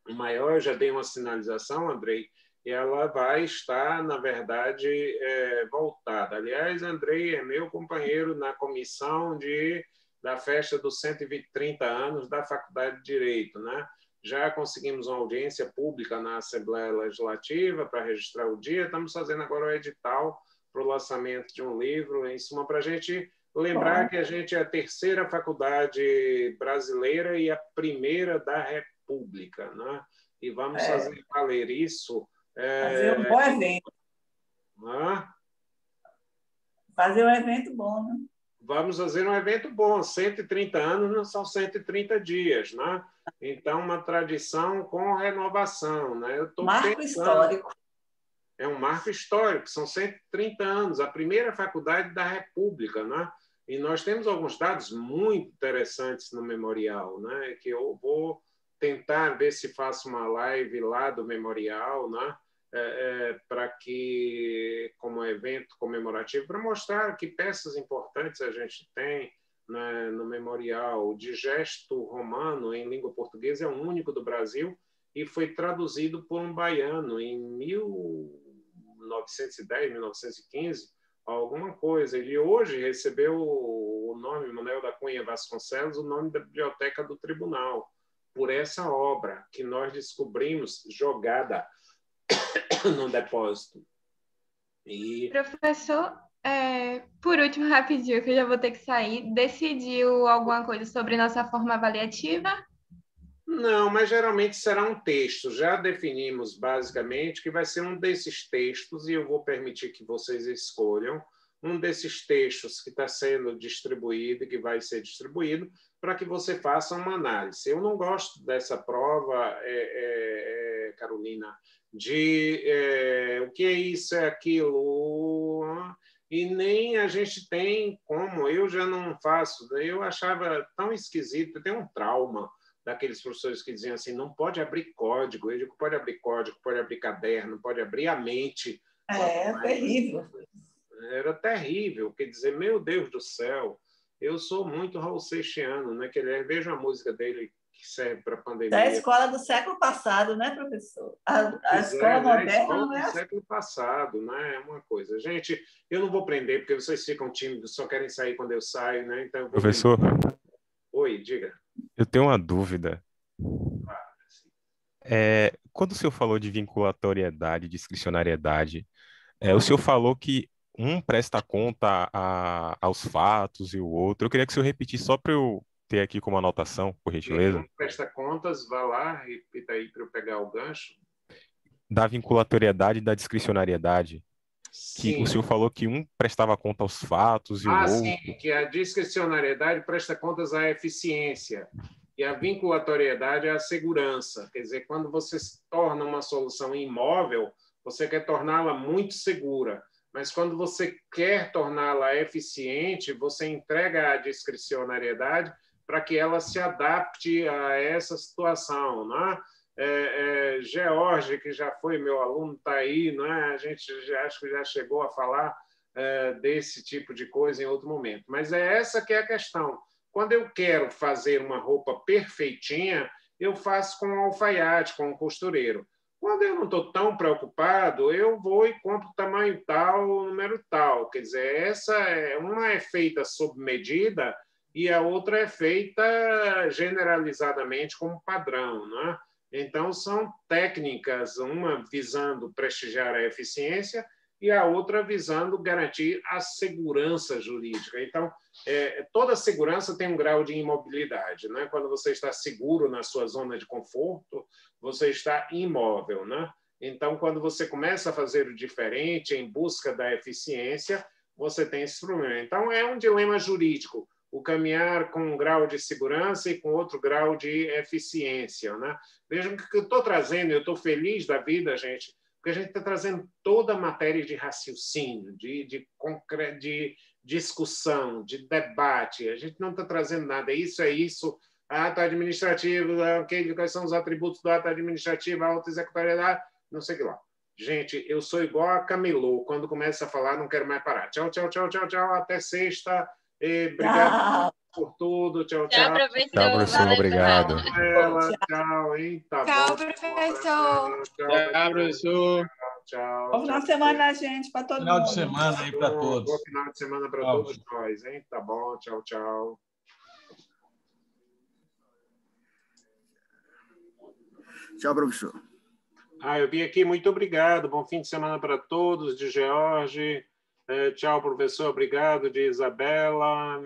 maior, eu já dei uma sinalização, Andrei, e ela vai estar, na verdade, voltada. Aliás, Andrei é meu companheiro na comissão da festa dos 130 anos da Faculdade de Direito, né? Já conseguimos uma audiência pública na Assembleia Legislativa para registrar o dia. Estamos fazendo agora o edital para o lançamento de um livro, em suma, para a gente lembrar que a gente é a terceira faculdade brasileira e a primeira da República, né? E vamos fazer valer isso. Fazer um bom evento. Fazer um evento bom, né? Vamos fazer um evento bom. 130 anos não são 130 dias, né? Então, uma tradição com renovação, né? Marco histórico. É um marco histórico, são 130 anos, a primeira faculdade da República, né? E nós temos alguns dados muito interessantes no memorial, né? Que eu vou tentar ver se faço uma live lá do memorial, né? Para que, como evento comemorativo, para mostrar que peças importantes a gente tem, né, no memorial. O digesto romano em língua portuguesa é o único do Brasil e foi traduzido por um baiano em 1910, 1915, alguma coisa. Ele hoje recebeu o nome, Manuel da Cunha Vasconcelos, o nome da Biblioteca do Tribunal, por essa obra que nós descobrimos jogada no depósito. E... Professor, por último, rapidinho, que eu já vou ter que sair, decidiu alguma coisa sobre nossa forma avaliativa? Não, mas geralmente será um texto. Já definimos basicamente que vai ser um desses textos, e eu vou permitir que vocês escolham um desses textos que está sendo distribuído e que vai ser distribuído para que você faça uma análise. Eu não gosto dessa prova, Carolina, de o que é isso, é aquilo, e nem a gente tem como. Eu já não faço. Eu achava tão esquisito, eu tenho um trauma daqueles professores que diziam assim, não pode abrir código. Eu digo, pode abrir código, pode abrir caderno, pode abrir a mente. Terrível. Era terrível, quer dizer, meu Deus do céu, eu sou muito Raul Seixas-iano, né? Veja a música dele que serve para a pandemia. É a escola do século passado, né, professor? A escola moderna a escola não é do século passado, né? É uma coisa. Gente, eu não vou prender, porque vocês ficam tímidos, só querem sair quando eu saio, né? Então, Professor, oi, diga. eu tenho uma dúvida. Quando o senhor falou de vinculatoriedade, discricionariedade, o senhor falou que um presta conta aos fatos e o outro. Eu queria que o senhor repetisse só para eu ter aqui como anotação, por gentileza. Um presta contas, vá lá, repita aí para eu pegar o gancho. Da vinculatoriedade e da discricionariedade. Sim. Que o senhor falou que um prestava conta aos fatos e o outro... Sim, que a discricionariedade presta contas à eficiência e a vinculatoriedade à segurança. Quer dizer, quando você torna uma solução imóvel, você quer torná-la muito segura, mas quando você quer torná-la eficiente, você entrega a discricionariedade para que ela se adapte a essa situação, né? George, que já foi meu aluno, está aí, não é? A gente acho que já chegou a falar desse tipo de coisa em outro momento. Mas é essa que é a questão. Quando eu quero fazer uma roupa perfeitinha, eu faço com um alfaiate, com um costureiro. Quando eu não estou tão preocupado, eu vou e compro tamanho tal, número tal. Quer dizer, uma é feita sob medida e a outra é feita generalizadamente como padrão, né? Então, são técnicas, uma visando prestigiar a eficiência e a outra visando garantir a segurança jurídica. Então, toda segurança tem um grau de imobilidade, né? Quando você está seguro na sua zona de conforto, você está imóvel, né? Então, quando você começa a fazer o diferente em busca da eficiência, você tem esse problema. Então, é um dilema jurídico, o caminhar com um grau de segurança e com outro grau de eficiência, né? Vejam que eu estou trazendo, eu estou feliz da vida, gente, porque a gente está trazendo toda a matéria de raciocínio, de discussão, de debate. A gente não está trazendo nada. Isso é isso. Ato administrativo, quais são os atributos do ato administrativo, a auto-executoriedade, não sei o que lá. Gente, eu sou igual a Camelô. Quando começa a falar, não quero mais parar. Tchau, tchau, tchau, tchau, tchau. Até sexta. Obrigado por tudo. Tchau, tchau. Tchau, professor. Tchau, professor. Obrigado. Tchau, hein? Tá Tchau, bom. professor. Tchau, professor. Tchau. Bom final de semana, gente, para todo mundo. Final de semana aí para todos. Bom final de semana para todos nós, hein? Tá bom. Tchau, tchau. Tchau, professor. Eu vim aqui. Muito obrigado. Bom fim de semana para todos, de George. Tchau, professor. Obrigado, de Isabela.